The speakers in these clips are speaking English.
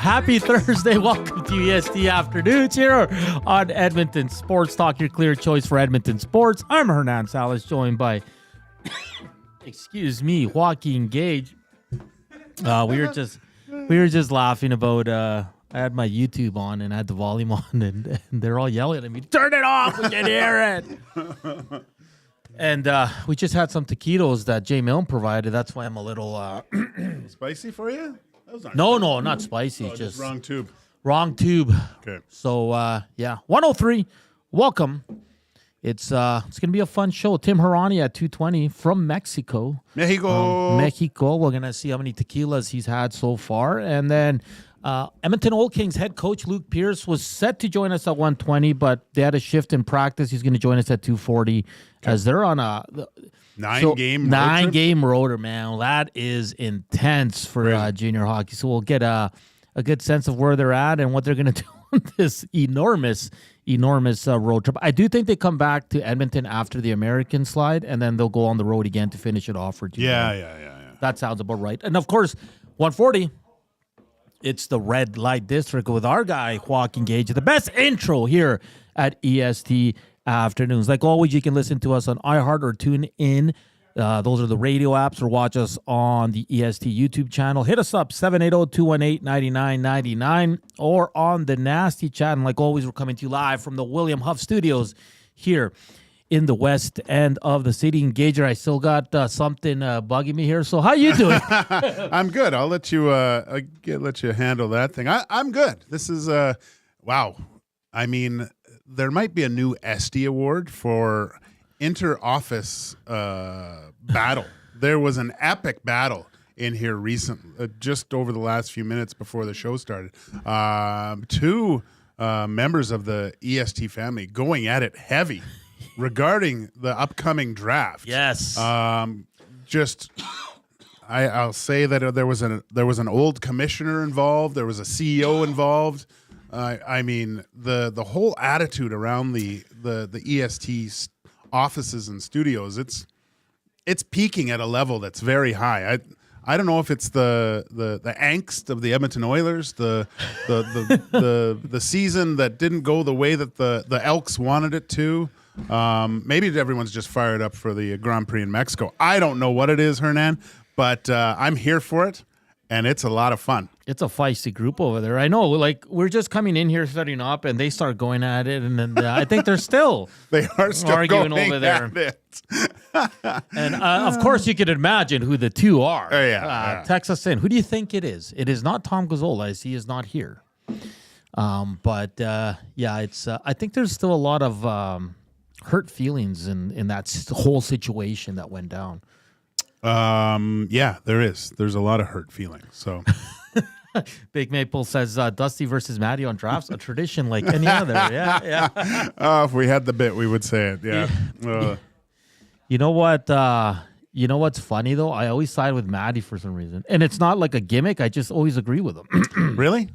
Happy Thursday. Welcome to EST Afternoons here on Edmonton Sports Talk, your clear choice for Edmonton sports. I'm Hernan Salas, joined by, Joaquin Gage. We were just laughing about, I had my YouTube on and I had the volume on and they're all yelling at me, turn it off, we can hear it. And we just had some taquitos that J Milne provided. That's why I'm a little... Spicy for you? No, not spicy. Just wrong tube. Wrong tube. Okay. So, 103. Welcome. It's going to be a fun show. Tim Hauraney at 2:20 from Mexico. Mexico. We're going to see how many tequilas he's had so far. And then Edmonton Oil Kings head coach Luke Pierce was set to join us at 1:20, but they had a shift in practice. He's going to join us at 2:40 as they're on a... Nine-game roader, man. That is intense for junior hockey. So we'll get a good sense of where they're at and what they're going to do on this enormous road trip. I do think they come back to Edmonton after the American slide, and then they'll go on the road again to finish it off for two. Yeah. That sounds about right. And, of course, 140, it's the red light district with our guy, Joaquin Gage. The best intro here at EST Afternoons. Like always, you can listen to us on iHeart or tune in. Those are the radio apps, or watch us on the EST YouTube channel. Hit us up, 780-218-9999, or on the Nasty Chat. And like always, we're coming to you live from the William Huff Studios here in the west end of the city. Engager, I still got something bugging me here. So how you doing? I'm good. I'll let you handle that thing. I'm good. This is wow. I mean, there might be a new EST award for inter-office battle. There was an epic battle in here recently, just over the last few minutes before the show started. Two members of the EST family going at it heavy regarding the upcoming draft. Yes. I'll say that there was an old commissioner involved. There was a CEO involved. I mean, the whole attitude around the EST offices and studios, it's peaking at a level that's very high. I don't know if it's the angst of the Edmonton Oilers, the season that didn't go the way that the Elks wanted it to. Maybe everyone's just fired up for the Grand Prix in Mexico. I don't know what it is, Hernan, but I'm here for it. And it's a lot of fun. It's a feisty group over there. I know. Like, we're just coming in here, setting up, and they start going at it. And then I think they're still arguing over there. At it. And, of course, you could imagine who the two are. Yeah. Text us in. Who do you think it is? It is not Tom Gazzola, as he is not here. It's. I think there's still a lot of hurt feelings in that whole situation that went down. There is. There's a lot of hurt feelings. So, Big Maple says Dusty versus Matty on drafts, a tradition like any other. Yeah. If we had the bit, we would say it. Yeah. You know what? You know what's funny though? I always side with Matty for some reason, and it's not like a gimmick. I just always agree with him. Really?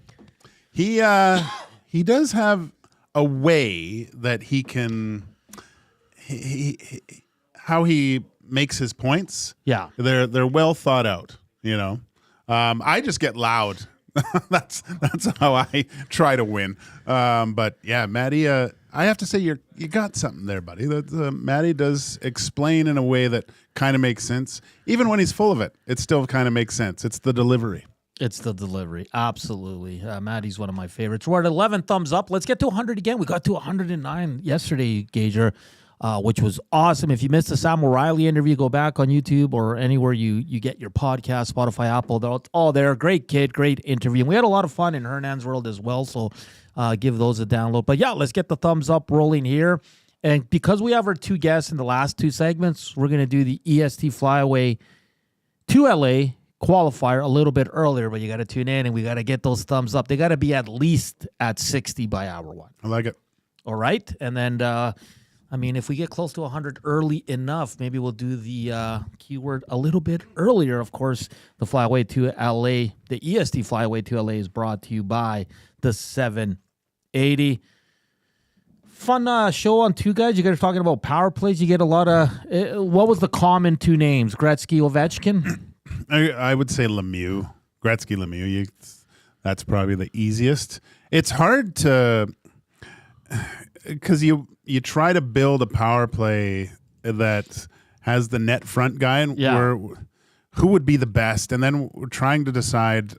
He does have a way that he can. How he makes his points. Yeah. They're well thought out, you know. I just get loud. that's how I try to win. But yeah, Matty, I have to say you got something there, buddy. Matty does explain in a way that kind of makes sense. Even when he's full of it, it still kind of makes sense. It's the delivery. Absolutely. Matty's one of my favorites. We're at 11 thumbs up. Let's get to 100 again. We got to 109 yesterday, Gager. Which was awesome. If you missed the Sam O'Reilly interview, go back on YouTube or anywhere you get your podcast, Spotify, Apple. They're all there. Great kid, great interview. And we had a lot of fun in Hernan's world as well, so give those a download. But yeah, let's get the thumbs up rolling here. And because we have our two guests in the last two segments, we're going to do the EST Flyaway to LA qualifier a little bit earlier, but you got to tune in and we got to get those thumbs up. They got to be at least at 60 by hour one. I like it. All right. And then... if we get close to 100 early enough, maybe we'll do the keyword a little bit earlier. Of course, the Flyaway to LA, the EST Flyaway to LA is brought to you by the 780. Fun show on two guys. You guys are talking about power plays. You get a lot of, what was the common two names? Gretzky, Ovechkin? I would say Lemieux. Gretzky, Lemieux. That's probably the easiest. It's hard to, because you try to build a power play that has the net front guy, and who would be the best, and then we're trying to decide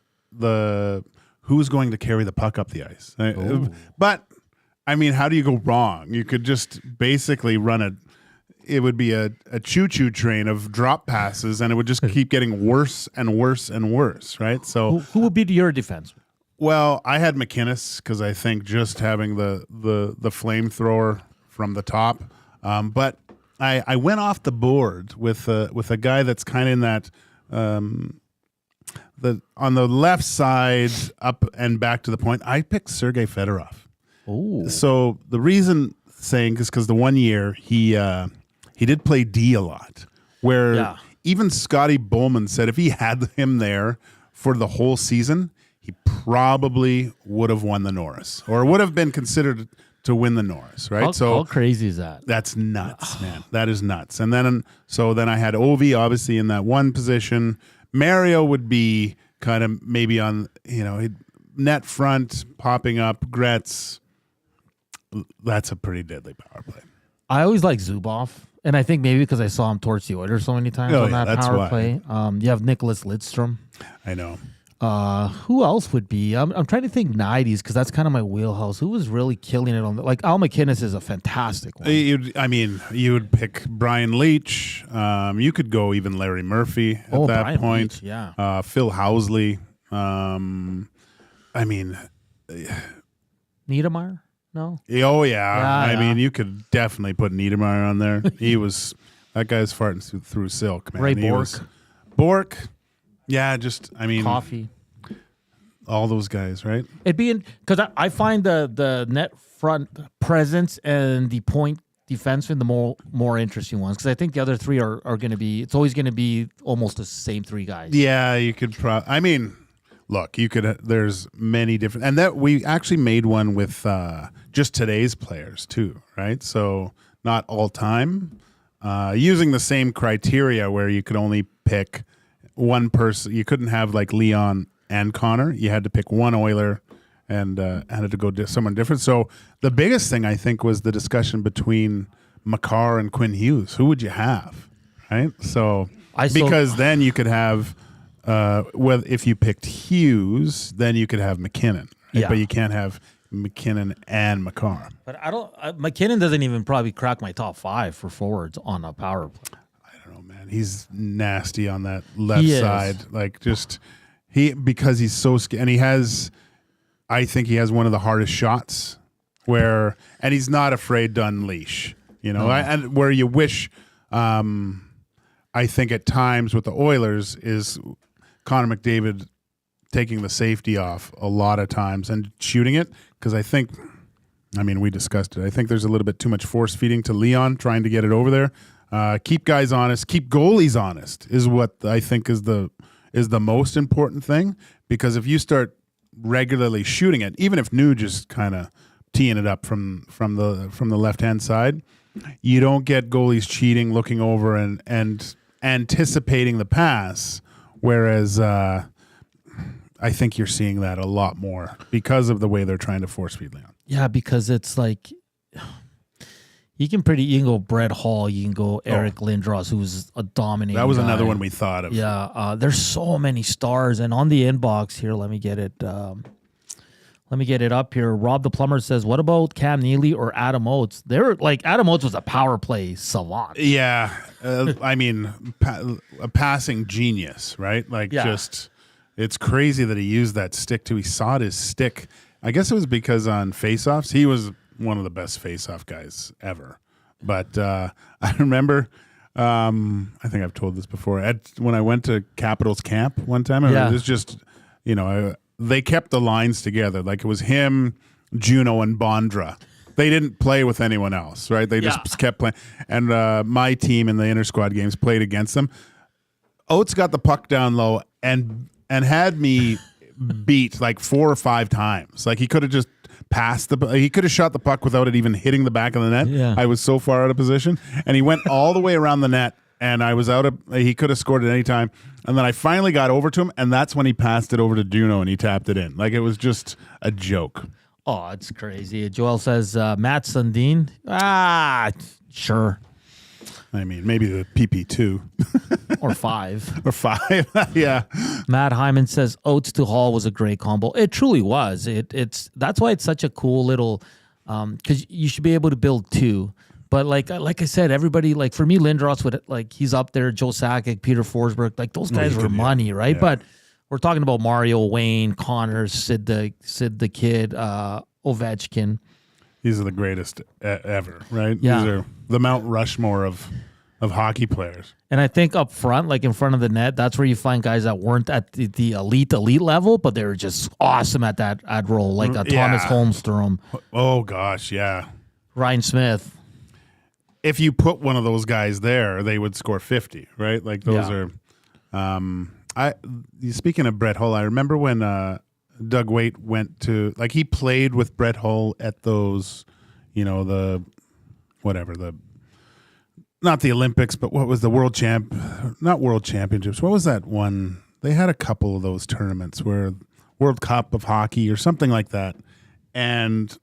who's going to carry the puck up the ice. But I mean, how do you go wrong? You could just basically run it would be a choo-choo train of drop passes, and it would just keep getting worse and worse and worse, right? So who would be your defense? Well, I had McInnes because I think just having the flamethrower from the top, but I went off the board with a guy that's kind of in that on the left side up and back to the point. I picked Sergei Fedorov. Oh, so the reason saying is because the 1 year he did play D a lot, where even Scotty Bowman said if he had him there for the whole season, he probably would have won the Norris, or would have been considered to win the Norris, right? How crazy is that? That's nuts, man. That is nuts. And then I had Ovi obviously in that one position. Mario would be kind of maybe on, net front, popping up. Gretz, that's a pretty deadly power play. I always like Zubov, and I think maybe because I saw him torch the Oilers so many times on that power play. You have Nicholas Lidstrom. I know. Who else would be? I'm trying to think 90s because that's kind of my wheelhouse. Who was really killing it on the, like Al McInnes is a fantastic one. You would pick Brian Leach. You could go even Larry Murphy at that Brian point. Leach, Phil Housley. Niedermeyer? No. Oh yeah. You could definitely put Niedermeyer on there. That guy's farting through silk, man. Ray Bork. Bork. Yeah, Coffee. All those guys, right? It'd be because I find the net front presence and the point defenseman the more interesting ones, because I think the other three are going to be. It's always going to be almost the same three guys. Yeah, you could. Look, you could. There's many different, and that we actually made one with just today's players too, right? So not all time, using the same criteria where you could only pick one person. You couldn't have like Leon and Connor. You had to pick one Oiler and had to go to someone different. So the biggest thing I think was the discussion between Makar and Quinn Hughes. Who would you have, right? So because then you could have if you picked Hughes, then you could have McKinnon, right? But you can't have McKinnon and Makar. But McKinnon doesn't even probably crack my top 5 for forwards on a power play. He's nasty on that left side. Like because he's so and I think he has one of the hardest shots and he's not afraid to unleash, and where you wish, I think at times with the Oilers is Connor McDavid taking the safety off a lot of times and shooting it. Cause we discussed it. I think there's a little bit too much force feeding to Leon trying to get it over there. Keep guys honest. Keep goalies honest is what I think is the most important thing. Because if you start regularly shooting it, even if Nuge is kind of teeing it up from the left hand side, you don't get goalies cheating, looking over and anticipating the pass. Whereas I think you're seeing that a lot more because of the way they're trying to force feed Leon. Yeah, because it's like. You can go Brett Hall. You can go Eric Lindros, who's a dominating That was guy. another one we thought of. Yeah, there's so many stars. And on the inbox here, let me get it up here. Rob the Plumber says, what about Cam Neely or Adam Oates? Adam Oates was a power play savant. Yeah, a passing genius, right? It's crazy that he used that stick too. He sawed his stick. I guess it was because on faceoffs, he was one of the best face-off guys ever. But I remember, I think I've told this before, when I went to Capitals camp one time, it was just, they kept the lines together. Like it was him, Juno, and Bondra. They didn't play with anyone else, right? They just kept playing. And my team in the inter-squad games played against them. Oates got the puck down low and had me beat like 4 or 5 times. Like he could have just he could have shot the puck without it even hitting the back of the net. Yeah. I was so far out of position, and he went all the way around the net and I was out of. He could have scored at any time, and then I finally got over to him, and that's when he passed it over to Juno, and he tapped it in. Like it was just a joke. Oh, it's crazy. Joel says Matt Sundin. Sure. I mean, maybe the PP2 or 5 or 5. Yeah. Matt Hyman says Oates to Hall was a great combo. It truly was. That's why it's such a cool little because you should be able to build 2. But like I said, everybody like for me, Lindros would like he's up there. Joe Sakic, Peter Forsberg, like those guys were money, right? Yeah. But we're talking about Mario, Wayne, Connors, Sid the Kid, Ovechkin. These are the greatest ever, right? Yeah. These are the Mount Rushmore of hockey players. And I think up front, like in front of the net, that's where you find guys that weren't at the elite level, but they were just awesome at that role, like a Thomas Holmstrom. Oh, gosh, yeah. Ryan Smith. If you put one of those guys there, they would score 50, right? Like those are speaking of Brett Hull, I remember when Doug Waite went to, like he played with Brett Hull at those, not the Olympics, but what was the not World Championships. What was that one? They had a couple of those tournaments where World Cup of Hockey or something like that. And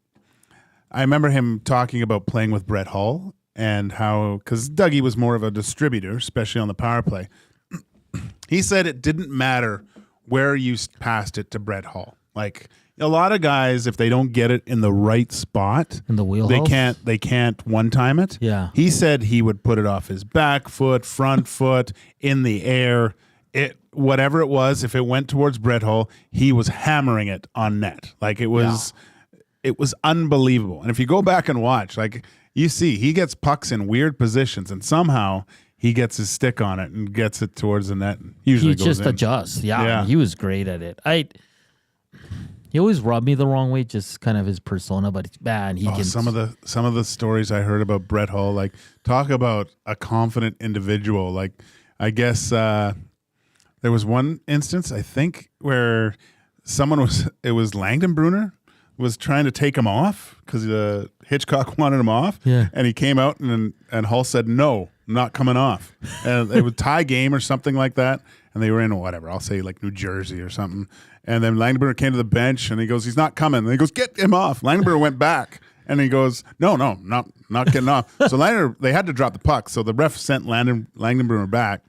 I remember him talking about playing with Brett Hull and how, because Dougie was more of a distributor, especially on the power play. He said it didn't matter where you passed it to Brett Hull. Like a lot of guys, if they don't get it in the right spot, in the wheelhouse, they can't one time it. Yeah. He said he would put it off his back foot, front foot, in the air. Whatever it was, if it went towards Brett Hull, he was hammering it on net. Like it was unbelievable. And if you go back and watch, like you see, he gets pucks in weird positions, and somehow he gets his stick on it and gets it towards the net. Usually, he just adjusts. Yeah, he was great at it. He always rubbed me the wrong way, just kind of his persona. But man, he can. Some of the stories I heard about Brett Hull, like talk about a confident individual. Like I guess there was one instance I think where it was Langdon Bruner was trying to take him off because Hitchcock wanted him off. Yeah. And he came out and Hull said, no, I'm not coming off. And it was tie game or something like that. And they were in whatever, I'll say like New Jersey or something. And then Langdon came to the bench and he goes, he's not coming. And he goes, get him off. Langdon went back and he goes, no, not getting off. So they had to drop the puck. So the ref sent Langdon back.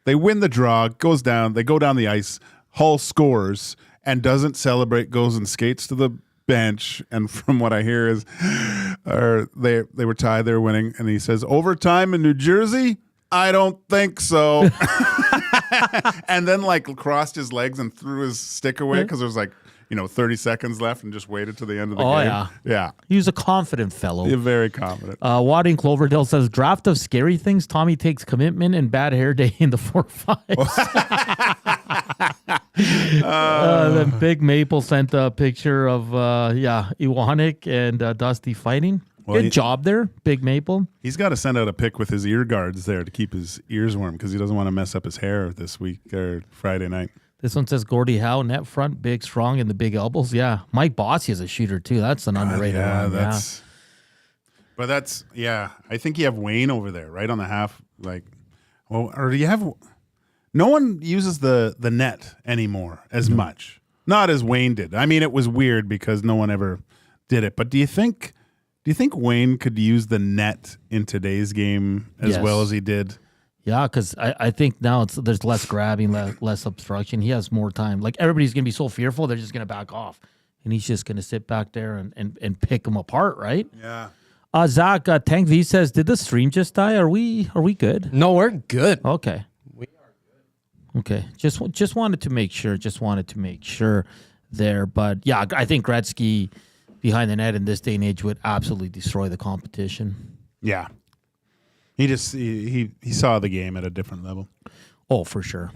They win the draw, goes down. They go down the ice. Hull scores and doesn't celebrate, goes and skates to the bench, and from what I hear is they were tied, they were winning, and he says, overtime in New Jersey? I don't think so. And then like crossed his legs and threw his stick away because there was like 30 seconds left and just waited to the end of the game. Yeah. He was a confident fellow. You're very confident. Wadding Cloverdale says, draft of scary things. Tommy takes commitment and bad hair day in the 4-5s. Then Big Maple sent a picture of Iwanek and Dusty fighting. Well, good job there, Big Maple. He's got to send out a pic with his ear guards there to keep his ears warm because he doesn't want to mess up his hair this week or Friday night. This one says Gordie Howe, net front, big, strong, and the big elbows. Yeah, Mike Bossy is a shooter too. That's an underrated one. But I think you have Wayne over there, right on the half. Like, or do you have? No one uses the net anymore as much. Not as Wayne did. I mean, it was weird because no one ever did it. But do you think Wayne could use the net in today's game as well as he did? Yeah, because I think now there's less grabbing, less obstruction. He has more time. Like everybody's going to be so fearful, they're just going to back off. And he's just going to sit back there and pick them apart, right? Yeah. Zach, Tank V says, did the stream just die? Are we good? No, we're good. Okay. We are good. Okay. Just wanted to make sure there. But yeah, I think Gretzky behind the net in this day and age would absolutely destroy the competition. Yeah. He saw the game at a different level. Oh, for sure.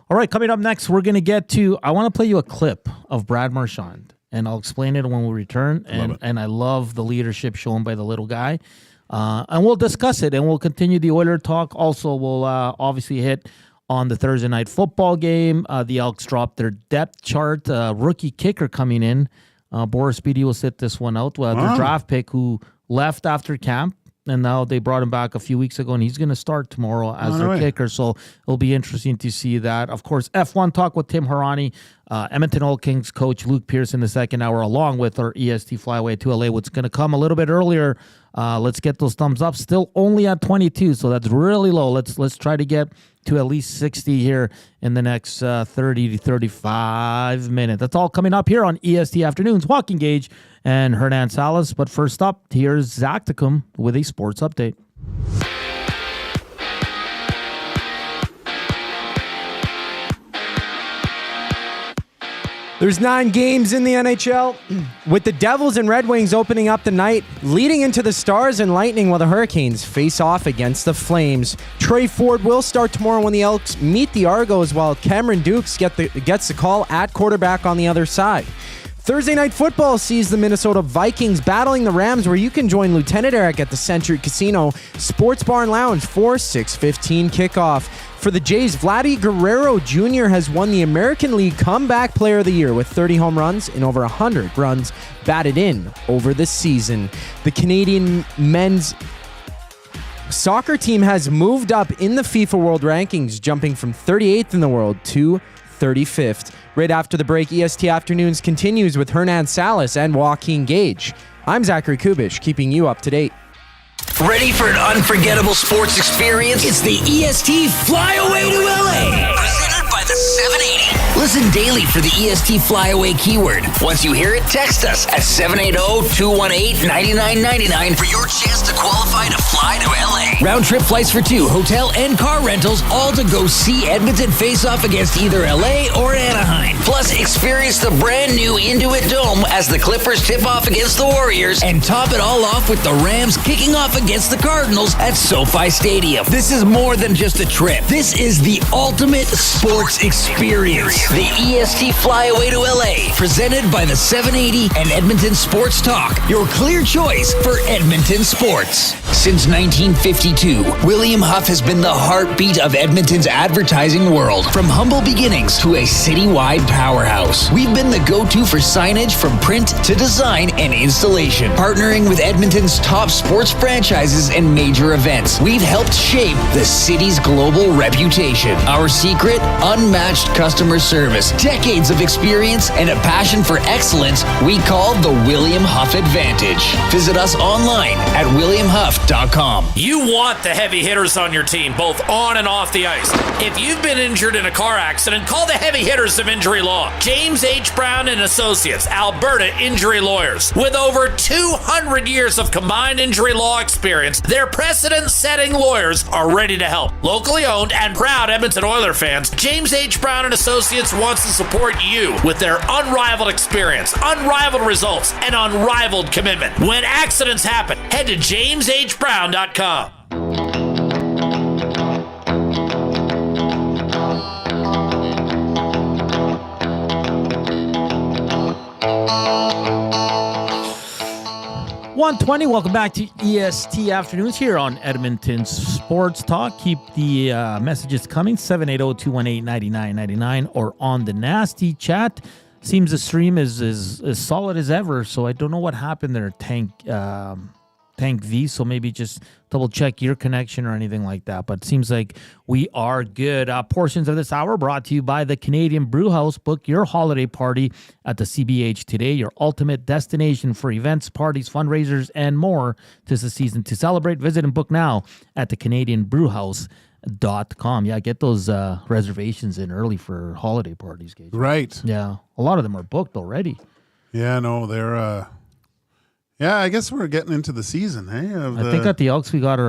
All right, coming up next, we're going to get to, I want to play you a clip of Brad Marchand, and I'll explain it when we return. And I love the leadership shown by the little guy. And we'll discuss it, and we'll continue the Oiler talk. Also, we'll obviously hit on the Thursday night football game. The Elks dropped their depth chart. Rookie kicker coming in. Boris Beatty will sit this one out. Their draft pick who left after camp. and now they brought him back a few weeks ago, and he's going to start tomorrow as their kicker. So it'll be interesting to see that. Of course, F1 talk with Tim Hauraney, Edmonton Oil Kings coach Luke Pierce in the second hour, along with our EST flyaway to LA, what's going to come a little bit earlier. Let's get those thumbs up. Still only at 22, so that's really low. Let's try to get to at least 60 here in the next 30 to 35 minutes. That's all coming up here on EST Afternoons. Joaquin Gage and Hernan Salas. But first up, here's Zach Tacum with a sports update. There's 9 games in the NHL, with the Devils and Red Wings opening up the night, leading into the Stars and Lightning while the Hurricanes face off against the Flames. Trey Ford will start tomorrow when the Elks meet the Argos, while Cameron Dukes gets the call at quarterback on the other side. Thursday Night Football sees the Minnesota Vikings battling the Rams, where you can join Lieutenant Eric at the Century Casino Sports Bar and Lounge for 6:15 kickoff. For the Jays, Vladdy Guerrero Jr. has won the American League Comeback Player of the Year with 30 home runs and over 100 runs batted in over the season. The Canadian men's soccer team has moved up in the FIFA World Rankings, jumping from 38th in the world to 35th. Right after the break, EST Afternoons continues with Hernan Salas and Joaquin Gage. I'm Zachary Kubish, keeping you up to date. Ready for an unforgettable sports experience? It's the EST Flyaway to LA. Presented by the 780. Listen daily for the EST Flyaway keyword. Once you hear it, text us at 780-218-9999 for your chance to qualify to fly to LA. Round trip flights for 2, hotel and car rentals, all to go see Edmonton face off against either LA or Anaheim. Plus, experience the brand new Intuit Dome as the Clippers tip off against the Warriors, and top it all off with the Rams kicking off against the Cardinals at SoFi Stadium. This is more than just a trip. This is the ultimate sports experience. The EST Flyaway to LA, presented by the 780 and Edmonton Sports Talk, your clear choice for Edmonton sports. Since 1952, William Huff has been the heartbeat of Edmonton's advertising world. From humble beginnings to a citywide powerhouse, we've been the go-to for signage from print to design and installation. Partnering with Edmonton's top sports franchises and major events, we've helped shape the city's global reputation. Our secret? Unmatched customer service, decades of experience, and a passion for excellence we call the William Huff Advantage. Visit us online at williamhuff.com. You want the heavy hitters on your team, both on and off the ice. If you've been injured in a car accident, call the heavy hitters of injury law. James H. Brown and Associates, Alberta Injury Lawyers. With over 200 years of combined injury law experience, their precedent-setting lawyers are ready to help. Locally owned and proud Edmonton Oilers fans, James H. Brown and Associates wants to support you with their unrivaled experience, unrivaled results, and unrivaled commitment. When accidents happen, head to jameshbrown.com. .120, welcome back to EST Afternoons here on Edmonton Sports Talk. Keep the messages coming, 780-218-9999, or on the nasty chat. Seems the stream is as solid as ever, so I don't know what happened there, Tank V, so maybe just double check your connection or anything like that, but it seems like we are good. Portions of this hour brought to you by the Canadian Brew House. Book your holiday party at the CBH today, your ultimate destination for events, parties, fundraisers, and more. 'Tis the season to celebrate. Visit and book now at thecanadianbrewhouse.com. Yeah, get those reservations in early for holiday parties, Gage. Right. Yeah, a lot of them are booked already. Yeah, no, they're yeah, I guess we're getting into the season, hey? I think at the Elks we got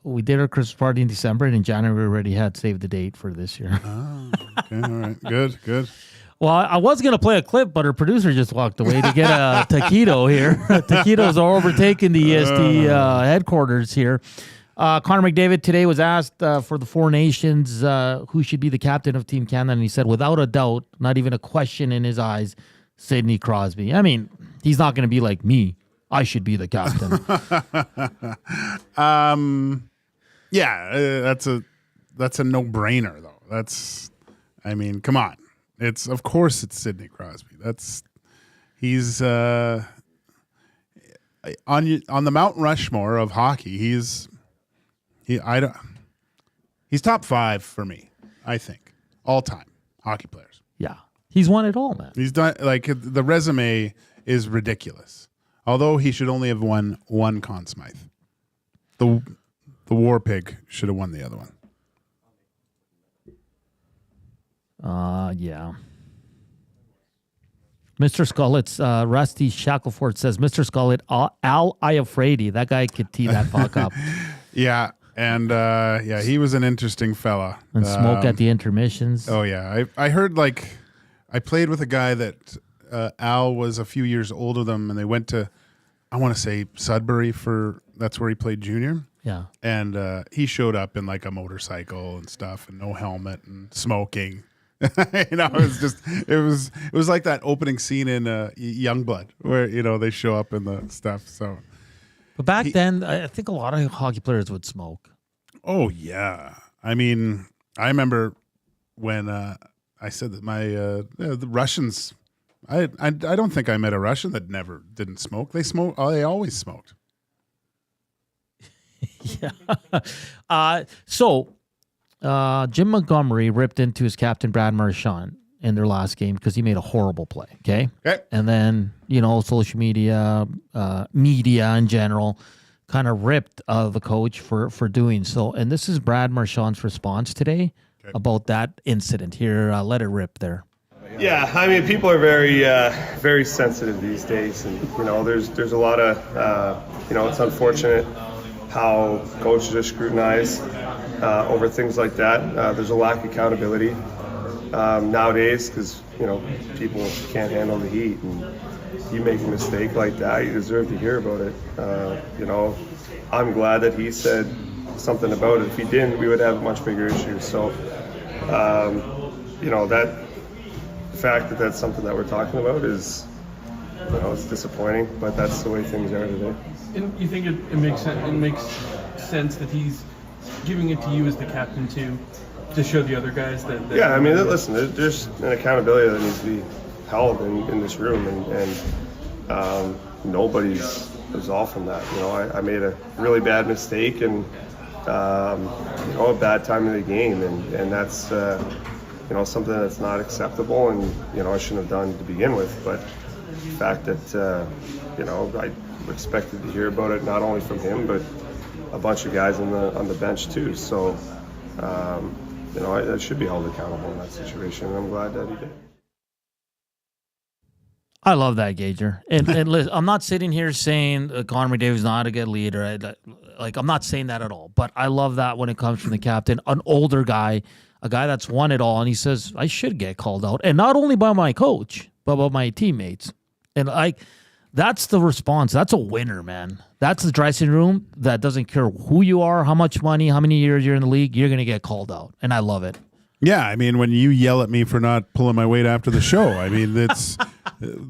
we did our Christmas party in December, and in January we already had saved the date for this year. Oh, okay, all right, good. Well, I was going to play a clip, but our producer just walked away to get a taquito here. Taquitos are overtaking the EST headquarters here. Connor McDavid today was asked for the Four Nations who should be the captain of Team Canada, and he said, without a doubt, not even a question in his eyes, Sidney Crosby. I mean, he's not going to be like me. I should be the captain. Yeah, that's a no-brainer though. I mean, come on. Of course it's Sidney Crosby. He's on the Mount Rushmore of hockey, he's top 5 for me, I think, all time hockey players. Yeah. He's won it all, man. He's done, like, the resume is ridiculous. Although he should only have won one Conn Smythe. The War Pig should have won the other one. Yeah. Mr. Scullets, Rusty Shackleford says, Mr. Scullett, Al Iafredi, that guy could tee that puck up. Yeah, and he was an interesting fella. And smoke at the intermissions. Oh, yeah. I heard, like, I played with a guy that Al was a few years older than him, and they went to, I want to say, Sudbury that's where he played junior. Yeah. And he showed up in, like, a motorcycle and stuff and no helmet and smoking. It was like that opening scene in Youngblood where, they show up in the stuff. So, but back then, I think a lot of hockey players would smoke. Oh, yeah. I mean, I remember when I said that the Russians, I don't think I met a Russian that never didn't smoke. They smoke. They always smoked. Yeah. So Jim Montgomery ripped into his captain, Brad Marchand, in their last game because he made a horrible play. Okay. And then, social media, media in general kind of ripped the coach for doing so. And this is Brad Marchand's response today about that incident. Here, let it rip there. Yeah, I mean, people are very, very sensitive these days, and there's a lot of, it's unfortunate how coaches are scrutinized over things like that. There's a lack of accountability nowadays because people can't handle the heat, and you make a mistake like that, you deserve to hear about it. I'm glad that he said something about it. If he didn't, we would have a much bigger issue. So, that fact that that's something that we're talking about is, it's disappointing, but that's the way things are today. And you think it makes sense that he's giving it to you as the captain to show the other guys that yeah, I mean, listen, there's an accountability that needs to be held in this room, and nobody's absolved from that. I made a really bad mistake and a bad time in the game, and that's something that's not acceptable, and I shouldn't have done to begin with. But the fact that I expected to hear about it not only from him but a bunch of guys on the bench too. So I should be held accountable in that situation, and I'm glad that he did. I love that, Gager. And listen, I'm not sitting here saying Connor McDavid's not a good leader. I'm not saying that at all. But I love that when it comes from the captain, an older guy, a guy that's won it all, and he says, I should get called out. And not only by my coach, but by my teammates. And that's the response. That's a winner, man. That's the dressing room that doesn't care who you are, how much money, how many years you're in the league, you're going to get called out. And I love it. Yeah, I mean, when you yell at me for not pulling my weight after the show, I mean, it's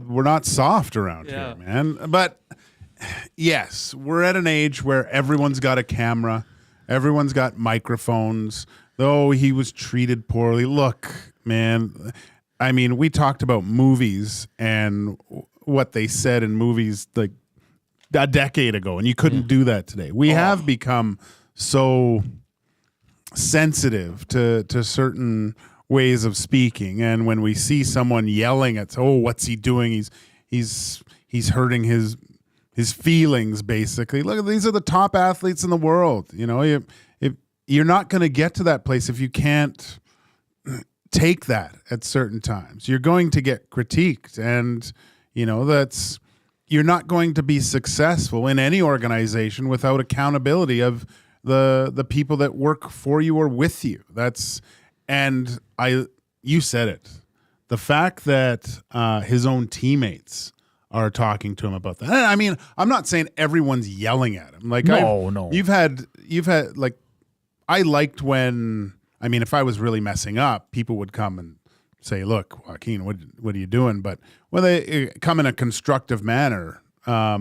we're not soft around here, man. But yes, we're at an age where everyone's got a camera, everyone's got microphones. Though he was treated poorly. Look, man, I mean, we talked about movies and what they said in movies like a decade ago, and you couldn't do that today. We have become so sensitive to certain ways of speaking, and when we see someone yelling at, what's he doing? He's hurting his feelings, basically. Look, these are the top athletes in the world. You're not going to get to that place if you can't take that at certain times. You're going to get critiqued, and you're not going to be successful in any organization without accountability of the people that work for you or with you. You said it. The fact that his own teammates are talking to him about that. I mean, I'm not saying everyone's yelling at him. Like, no. You've had like, I liked when, if I was really messing up, people would come and say, look, Joaquin, what are you doing? But when they come in a constructive manner, I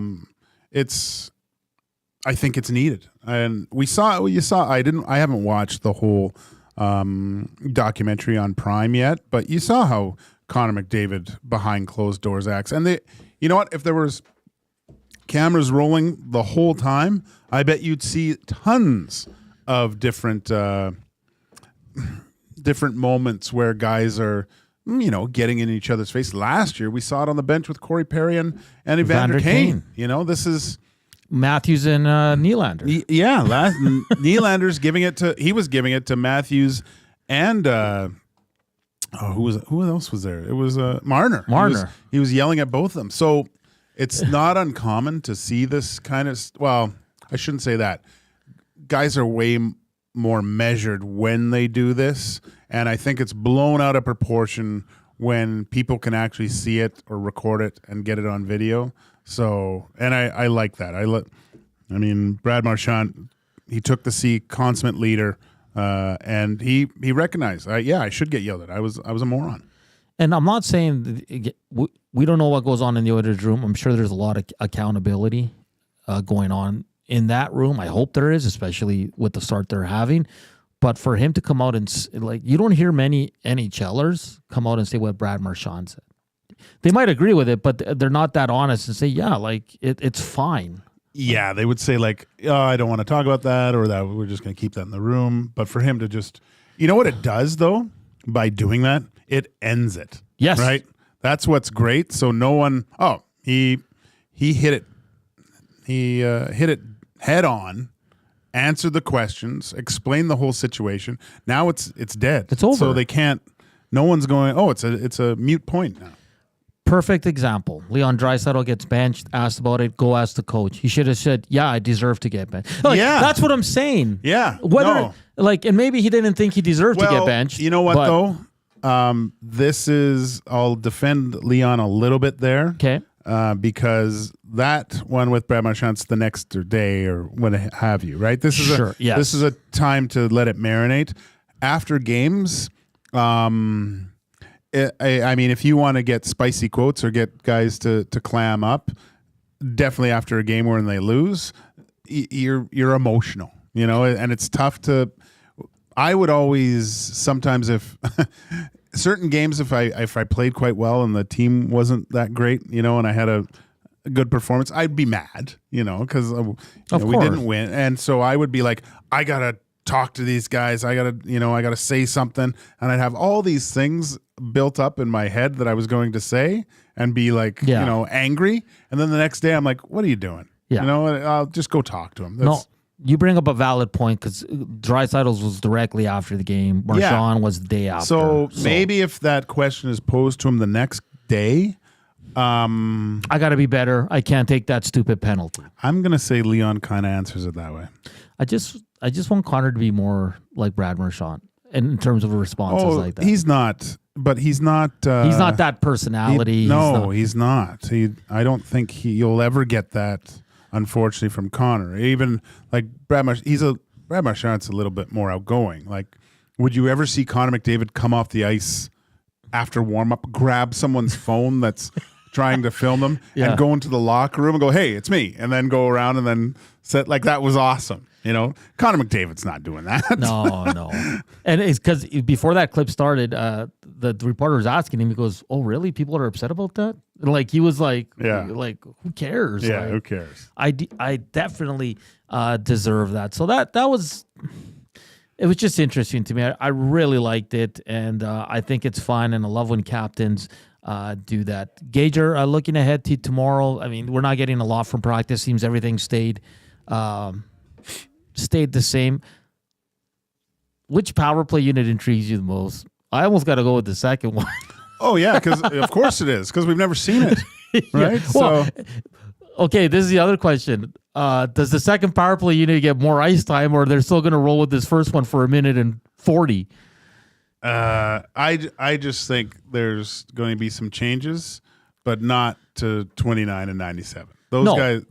think it's needed. And I haven't watched the whole documentary on Prime yet, but you saw how Connor McDavid behind closed doors acts. And you know what? If there was cameras rolling the whole time, I bet you'd see tons of different moments where guys are, getting in each other's face. Last year, we saw it on the bench with Corey Perry and Evander Kane. This is Matthews and Nylander. Nylander's giving it to. He was giving it to Matthews and who else was there? It was Marner. He was yelling at both of them. So it's not uncommon to see this kind of. Well, I shouldn't say that. Guys are way more measured when they do this, and I think it's blown out of proportion when people can actually see it or record it and get it on video. So, and I like that. Brad Marchand, he took the seat, consummate leader, and he recognized, I should get yelled at. I was a moron. And I'm not saying we don't know what goes on in the Oilers room. I'm sure there's a lot of accountability going on in that room. I hope there is, especially with the start they're having. But for him to come out and you don't hear many NHLers come out and say what Brad Marchand said. They might agree with it, but they're not that honest and say, it's fine. Yeah, they would say I don't want to talk about that, or that we're just going to keep that in the room. But for him to just, what it does though, by doing that, it ends it. Yes. Right? That's what's great. So no one, he hit it. He hit it head on, answered the questions, explained the whole situation. Now it's dead. It's over. So they can't, no one's going, it's a mute point now. Perfect example. Leon Draisaitl gets benched, asked about it, go ask the coach. He should have said, I deserve to get benched. That's what I'm saying. Yeah. And maybe he didn't think he deserved to get benched. You know what, though? I'll defend Leon a little bit there. Okay. Because that one with Brad Marchand's the next day or what have you, right? This is this is a time to let it marinate. After games, if you want to get spicy quotes or get guys to clam up, definitely after a game when they lose, you're emotional, and it's tough to. I would always sometimes if certain games if I played quite well and the team wasn't that great, and I had a good performance, I'd be mad, because we didn't win, and so I would be like, I gotta talk to these guys, I gotta say something, and I'd have all these things built up in my head that I was going to say and be angry, and then the next day I'm like, what are you doing? I'll just go talk to him. You bring up a valid point because Draisaitl's was directly after the game. Marchand was the day after. So maybe if that question is posed to him the next day, I got to be better. I can't take that stupid penalty. I'm gonna say Leon kind of answers it that way. I just want Connor to be more like Brad Marchand in terms of responses like that. He's not, but he's not. He's not that personality. He's not. I don't think you'll ever get that. Unfortunately, from Connor, even like Brad Marchand's a little bit more outgoing. Like, would you ever see Connor McDavid come off the ice after warm up, grab someone's phone that's trying to film them, and go into the locker room and go, "Hey, it's me," and then go around and then set like that was awesome. Connor McDavid's not doing that. No. And it's because before that clip started, the reporter was asking him. He goes, "Oh, really? People are upset about that?" And he was like, who cares? Yeah, who cares? I definitely deserve that. So it was just interesting to me. I really liked it, and I think it's fun, and I love when captains do that. Gager, looking ahead to tomorrow, we're not getting a lot from practice. Seems everything stayed the same. Which power play unit intrigues you the most? I almost got to go with the second one. Oh, yeah, because of course it is, because we've never seen it, right? Well, okay, this is the other question. Does the second power play unit get more ice time, or they're still going to roll with this first one for 1:40? I just think there's going to be some changes, but not to 29 and 97. Guys,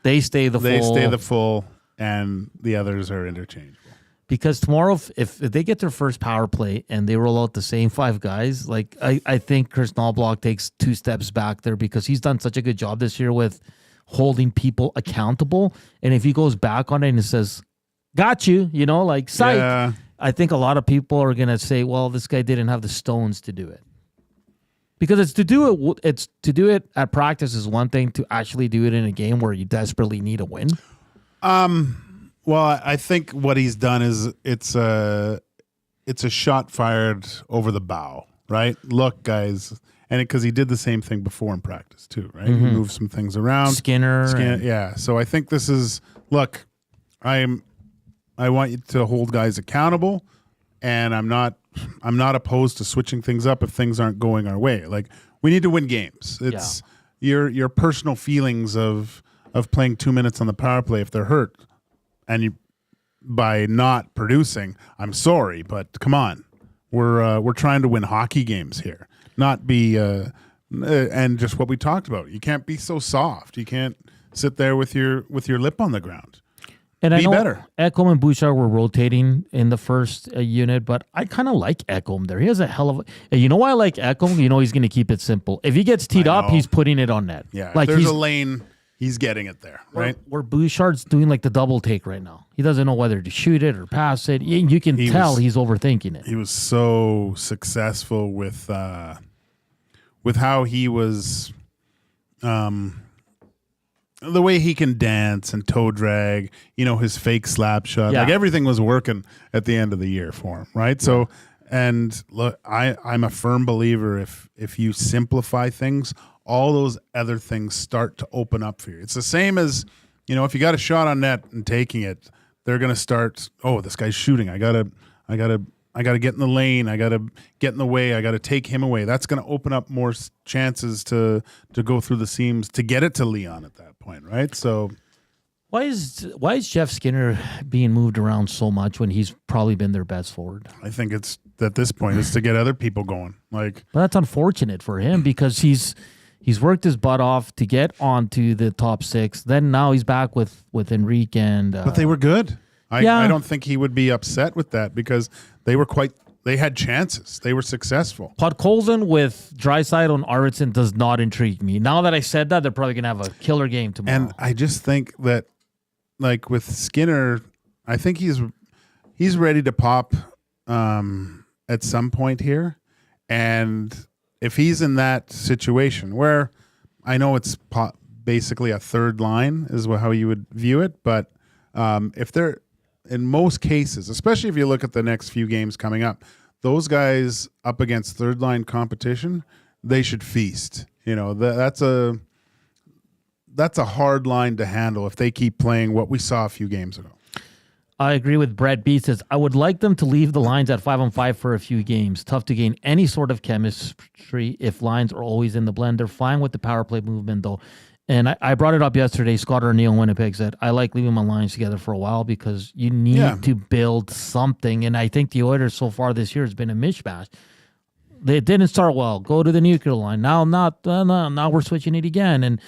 they stay the full. They stay the full, and the others are interchangeable. Because tomorrow, if they get their first power play and they roll out the same five guys, I think Chris Knobloch takes 2 steps back there because he's done such a good job this year with holding people accountable. And if he goes back on it and says, got you, psych, I think a lot of people are going to say, well, this guy didn't have the stones to do it. Because it's to do it at practice is one thing. To actually do it in a game where you desperately need a win. Well, I think what he's done is it's a shot fired over the bow, right? Look, guys, and because he did the same thing before in practice too, right? He moved some things around. Skinner. Yeah. So I think this is look. I want you to hold guys accountable, and I'm not opposed to switching things up if things aren't going our way. Like we need to win games. It's your personal feelings of playing 2 minutes on the power play if they're hurt, and you by not producing. I'm sorry, but come on, we're trying to win hockey games here, not be and just what we talked about. You can't be so soft. You can't sit there with your lip on the ground. And I know better. Ekholm and Bouchard were rotating in the first unit, but I kind of like Ekholm there. He has a hell of a... You know why I like Ekholm? You know he's going to keep it simple. If he gets teed up, he's putting it on net. Yeah, like there's a lane, he's getting it there, right? Where Bouchard's doing like the double take right now. He doesn't know whether to shoot it or pass it. You can tell he's overthinking it. He was so successful with how he was... the way he can dance and toe drag, his fake slap shot, like everything was working at the end of the year for him, right? So, and look, I'm a firm believer if you simplify things, all those other things start to open up for you. It's the same as, if you got a shot on net and taking it, they're going to start, oh, this guy's shooting. I gotta get in the lane. I gotta get in the way. I gotta take him away. That's going to open up more chances to go through the seams to get it to Leon at that point, right? So, why is Jeff Skinner being moved around so much when he's probably been their best forward? I think it's at this point is to get other people going. But that's unfortunate for him because he's worked his butt off to get onto the top six. Then now he's back with Enrique and. But they were good. I don't think he would be upset with that because they had chances. They were successful. Podkolzin with Draisaitl and Arvidsson does not intrigue me. Now that I said that, they're probably going to have a killer game tomorrow. And I just think that, like with Skinner, I think he's ready to pop at some point here. And if he's in that situation where I know it's basically a third line is how you would view it, but if they're in most cases, especially if you look at the next few games coming up, those guys up against third line competition, they should feast. That's a hard line to handle if they keep playing what we saw a few games ago. I agree with Brett B. Says, I would like them to leave the lines at 5-on-5 for a few games. Tough to gain any sort of chemistry if lines are always in the blend. They're fine with the power play movement, though. And I brought it up yesterday. Scott O'Neill in Winnipeg said, I like leaving my lines together for a while because you need to build something. And I think the Oilers so far this year has been a mishmash. They didn't start well. Go to the nuclear line. Now we're switching it again. And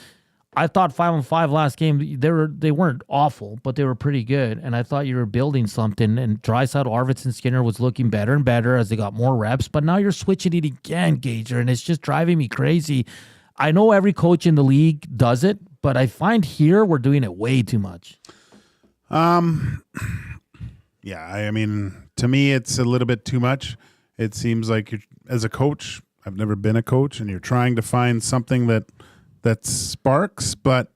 I thought 5-on-5 last game, they weren't awful, but they were pretty good. And I thought you were building something. And Draisaitl, Arvidsson, Skinner was looking better and better as they got more reps. But now you're switching it again, Gager, and it's just driving me crazy. I know every coach in the league does it, but I find here we're doing it way too much. Yeah, I mean, to me, it's a little bit too much. It seems like as a coach, I've never been a coach, and you're trying to find something that sparks, but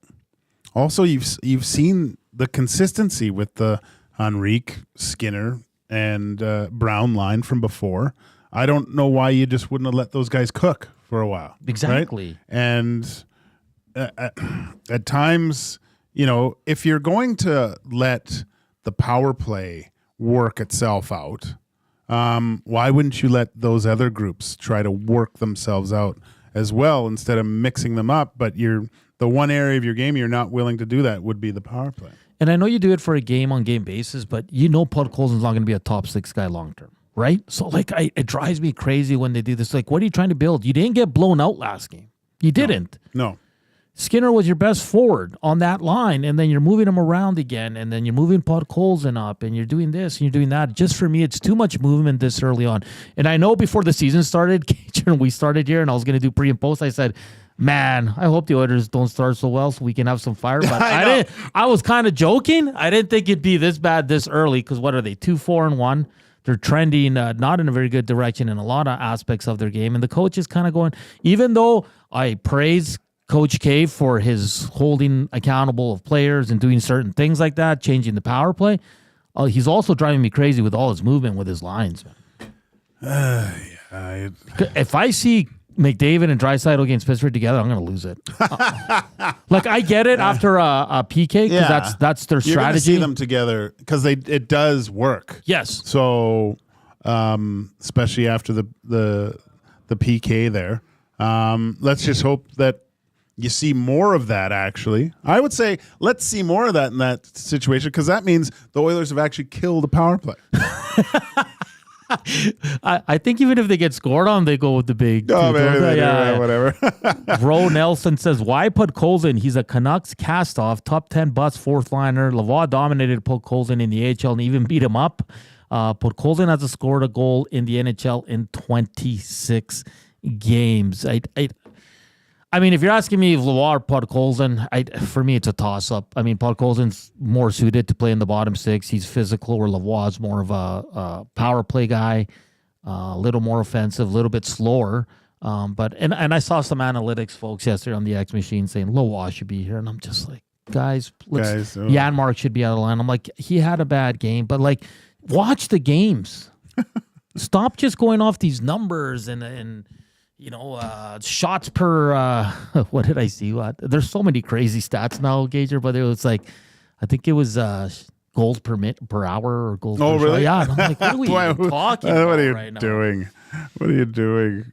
also you've seen the consistency with the Enrique, Skinner, and Brown line from before. I don't know why you just wouldn't have let those guys cook for a while. Exactly. Right? And at times, if you're going to let the power play work itself out, why wouldn't you let those other groups try to work themselves out as well instead of mixing them up? But the one area of your game you're not willing to do that would be the power play. And I know you do it for a game-on-game basis, but Podkolzin's not going to be a top six guy long-term. Right? So, it drives me crazy when they do this. Like, what are you trying to build? You didn't get blown out last game. You didn't. No. Skinner was your best forward on that line, and then you're moving him around again, and then you're moving Podkolzin up, and you're doing this, and you're doing that. Just for me, it's too much movement this early on. And I know before the season started, we started here, and I was going to do pre and post, I said, man, I hope the Oilers don't start so well so we can have some fire. But I was kind of joking. I didn't think it'd be this bad this early because what are they, 2-4-1? they're trending not in a very good direction in a lot of aspects of their game. And the coach is kind of going, even though I praise Coach K for his holding accountable of players and doing certain things like that, changing the power play, he's also driving me crazy with all his movement with his lines, man. If I see McDavid and Draisaitl against Pittsburgh together, I'm going to lose it. Like, I get it after a PK because that's their strategy. You're going to see them together because it does work. Yes. So, especially after the PK there, let's just hope that you see more of that. Actually, I would say let's see more of that in that situation because that means the Oilers have actually killed a power play. I think even if they get scored on, they go with the big. Oh, maybe they do, whatever. Ro Nelson says, why put Colson? He's a Canucks cast-off, top 10 bus fourth liner. Lavoie dominated Put Colson in the AHL and even beat him up. Put Colson hasn't scored a goal in the NHL in 26 games. I mean, if you're asking me if Lavoie or Podkolzin, for me, it's a toss-up. I mean, Podkolzin's more suited to play in the bottom six. He's physical, where Lavoie's more of a power play guy, a little more offensive, a little bit slower. But I saw some analytics folks yesterday on the X Machine saying Lavoie should be here, and I'm just like, guys, Janmark should be out of line. I'm like, he had a bad game, but like, watch the games. Stop just going off these numbers and shots per, what did I see? There's so many crazy stats now, Gager, but it was like, I think it was goals per hour or goals per really? shot. Yeah, and I'm like, what are we talking about what are you right now? doing? What are you doing?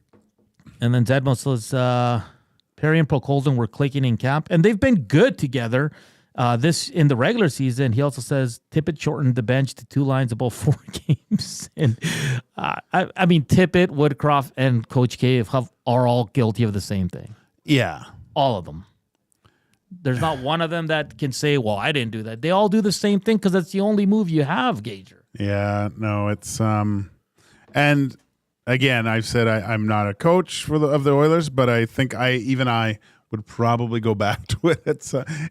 And then Zedmo says, Perry and Podkolzin were clicking in camp, and they've been good together. This in the regular season. He also says Tippett shortened the bench to 2 lines above 4 games. And I mean, Tippett, Woodcroft, and Coach K are all guilty of the same thing. Yeah. All of them. There's not one of them that can say, well, I didn't do that. They all do the same thing because that's the only move you have, Gager. Yeah, no, it's and again, I've said I'm not a coach of the Oilers, but I think I would probably go back to it.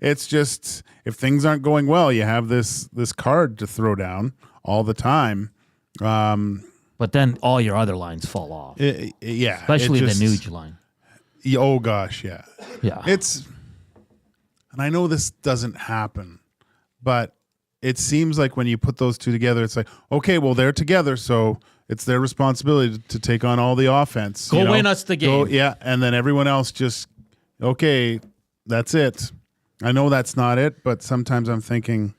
It's just, if things aren't going well, you have this card to throw down all the time. But then all your other lines fall off. Yeah. Especially the Nuge line. Oh, gosh, yeah. Yeah. And I know this doesn't happen, but it seems like when you put those two together, it's like, okay, well, they're together, so it's their responsibility to take on all the offense. Go win us the game. And then everyone else just, okay, that's it. I know that's not it, but sometimes I'm thinking,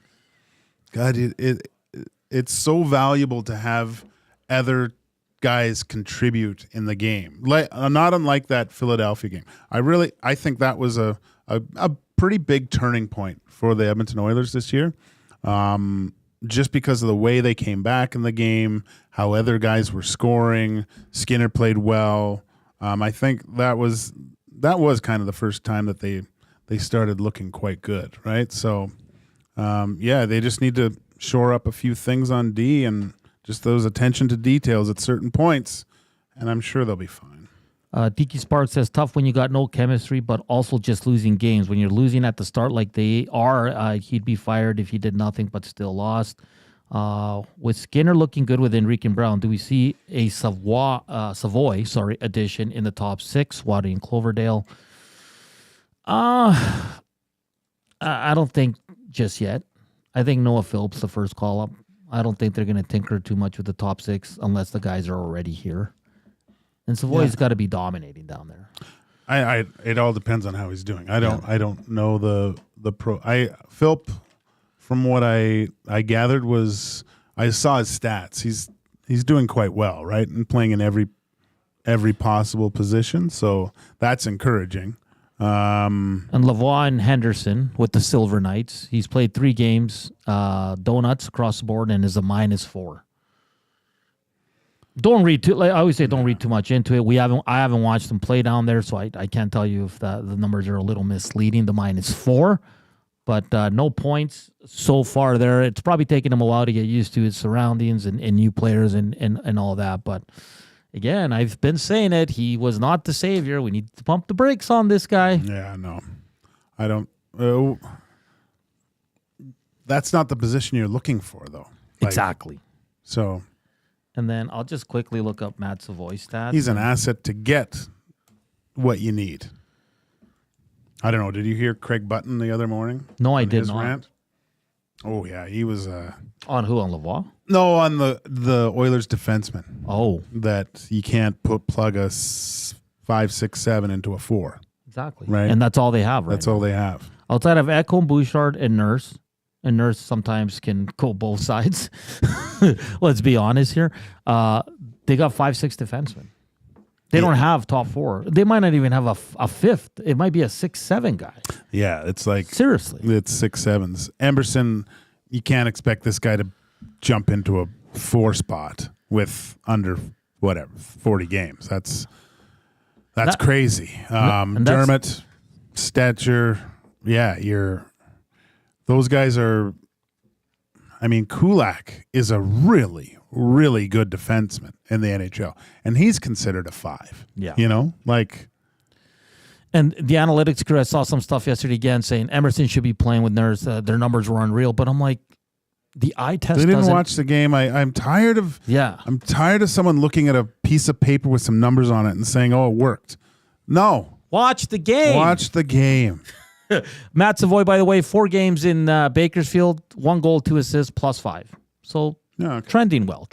God, it's so valuable to have other guys contribute in the game. Not unlike that Philadelphia game. I think that was a pretty big turning point for the Edmonton Oilers this year. Just because of the way they came back in the game, how other guys were scoring. Skinner played well. I think that was kind of the first time that they started looking quite good, right? So, they just need to shore up a few things on D and just those attention to details at certain points, and I'm sure they'll be fine. Tiki Spark says, tough when you got no chemistry, but also just losing games. When you're losing at the start like they are, he'd be fired if he did nothing but still lost. With Skinner looking good with Enrique and Brown, do we see a Savoy addition in the top 6, Waddy and Cloverdale? I don't think just yet. I think Noah Phillips the first call-up. I don't think they're going to tinker too much with the top 6 unless the guys are already here. And Savoy's got to be dominating down there. It all depends on how he's doing. I don't know the pro. Philp, from what I gathered, I saw his stats. He's doing quite well, right, and playing in every possible position. So that's encouraging. And Lavoie and Henderson with the Silver Knights. He's played 3 games, donuts across the board, and is a -4. Don't read too. Like I always say, don't read too much into it. I haven't watched them play down there, so I can't tell you if the numbers are a little misleading. The -4, but no points so far there. It's probably taken him a while to get used to his surroundings and new players and all that. But again, I've been saying it. He was not the savior. We need to pump the brakes on this guy. Yeah, no, I don't. That's not the position you're looking for, though. Exactly. So. And then I'll just quickly look up Matt Savoy's stats. He's an asset to get what you need. I don't know. Did you hear Craig Button the other morning? No, I did his not. Rant? Oh, yeah. He was... On who? On Lavoie? No, on the Oilers defenseman. Oh. That you can't plug a 5, 6, 7 into a 4. Exactly. Right. And that's all they have, right? That's all they have. Outside of Ekholm, Bouchard, and Nurse sometimes can go both sides. Let's be honest here. They got 5, 6 defensemen. They don't have top 4. They might not even have a fifth. It might be a 6, 7 guy. Yeah, it's like... Seriously. It's 6, 7s. Emerson, you can't expect this guy to jump into a 4 spot with under, 40 games. That's crazy. Dermott, Stetcher, those guys are... I mean, Kulak is a really, really good defenseman in the NHL, and he's considered a 5. Yeah. And the analytics crew, I saw some stuff yesterday again saying Emerson should be playing with Nurse. Their numbers were unreal, but I'm like, the eye test they didn't doesn't... watch the game. I'm tired of... Yeah. I'm tired of someone looking at a piece of paper with some numbers on it and saying, oh, it worked. No. Watch the game. Watch the game. Matt Savoy, by the way, 4 games in Bakersfield, 1 goal, 2 assists, +5. So trending well.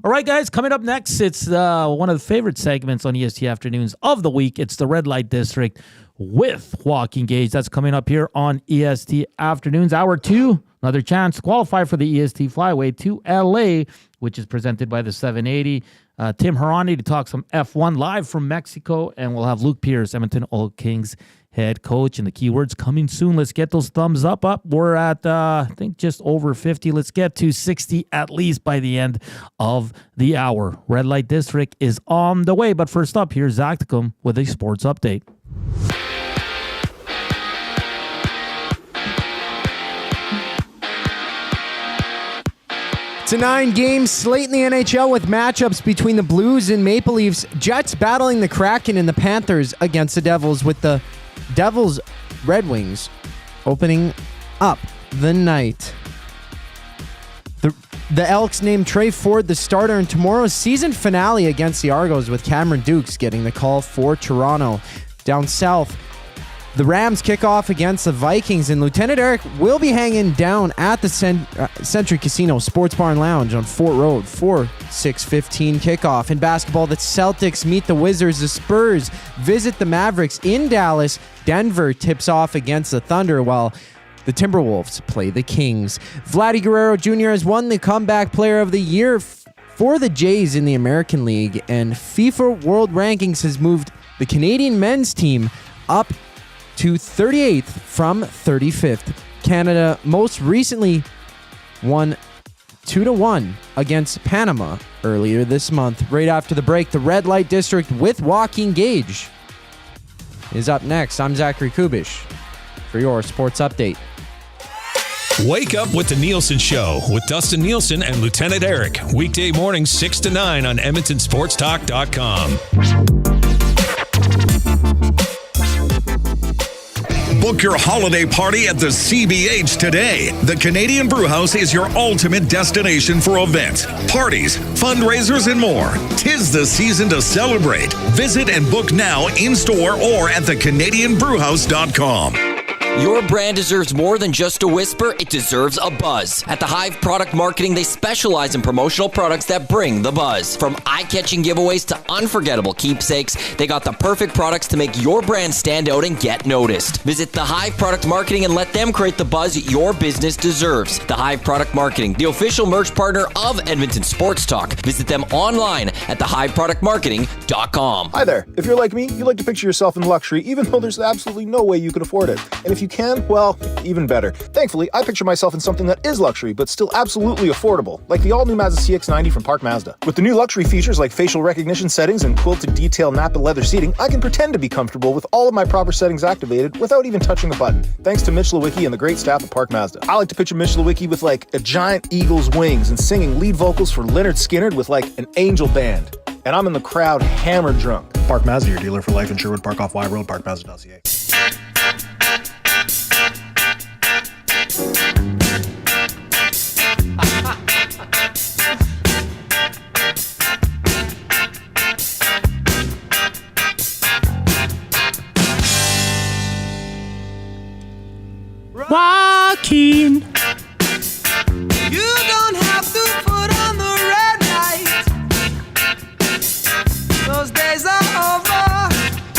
All right, guys, coming up next, it's one of the favorite segments on EST Afternoons of the week. It's the Red Light District with Joaquin Gage. That's coming up here on EST Afternoons. Hour 2, another chance to qualify for the EST Flyway to LA, which is presented by the 780. Tim Hauraney to talk some F1 live from Mexico, and we'll have Luke Pierce, Edmonton Oil Kings head coach, and the keywords coming soon. Let's get those thumbs up. We're at, I think, just over 50. Let's get to 60 at least by the end of the hour. Red Light District is on the way, but first up, here's Zacticum with a sports update. It's a 9-game slate in the NHL with matchups between the Blues and Maple Leafs, Jets battling the Kraken, and the Panthers against the Devils, with the Devils Red Wings opening up the night. The Elks named Trey Ford the starter in tomorrow's season finale against the Argos, with Cameron Dukes getting the call for Toronto. Down south, the Rams kick off against the Vikings, and Lieutenant Eric will be hanging down at the Century Casino Sports Bar and Lounge on Fort Road for 6:15 kickoff. In basketball, the Celtics meet the Wizards. The Spurs visit the Mavericks in Dallas. Denver tips off against the Thunder, while the Timberwolves play the Kings. Vladdy Guerrero Jr. has won the Comeback Player of the Year for the Jays in the American League, and FIFA World Rankings has moved the Canadian men's team up to 38th from 35th. Canada most recently won 2-1 against Panama earlier this month. Right after the break, the Red Light District with Joaquin Gage is up next. I'm Zachary Kubish for your sports update. Wake up with the Nielsen Show with Dustin Nielsen and Lieutenant Eric. Weekday mornings 6 to 9 on EdmontonSportsTalk.com. Book your holiday party at the CBH today. The Canadian Brewhouse is your ultimate destination for events, parties, fundraisers, and more. 'Tis the season to celebrate. Visit and book now in-store or at thecanadianbrewhouse.com. Your brand deserves more than just a whisper, it deserves a buzz. At the Hive Product Marketing, they specialize in promotional products that bring the buzz. From eye-catching giveaways to unforgettable keepsakes, they got the perfect products to make your brand stand out and get noticed. Visit the Hive Product Marketing and let them create the buzz your business deserves. The Hive Product Marketing, the official merch partner of Edmonton Sports Talk. Visit them online at thehiveproductmarketing.com. Hi there. If you're like me, you like to picture yourself in luxury, even though there's absolutely no way you could afford it. And if you can, well, even better. Thankfully, I picture myself in something that is luxury, but still absolutely affordable, like the all-new Mazda CX-90 from Park Mazda. With the new luxury features like facial recognition settings and quilted detail Napa leather seating, I can pretend to be comfortable with all of my proper settings activated without even touching the button, thanks to Mitch Lewicki and the great staff at Park Mazda. I like to picture Mitch Lewicki with like a giant eagle's wings and singing lead vocals for Leonard Skinner with like an angel band. And I'm in the crowd hammered drunk. Park Mazda, your dealer for life in Sherwood Park off Y Road, parkmazda.ca. Joaquin. You don't have to put on the red light. Those days are over.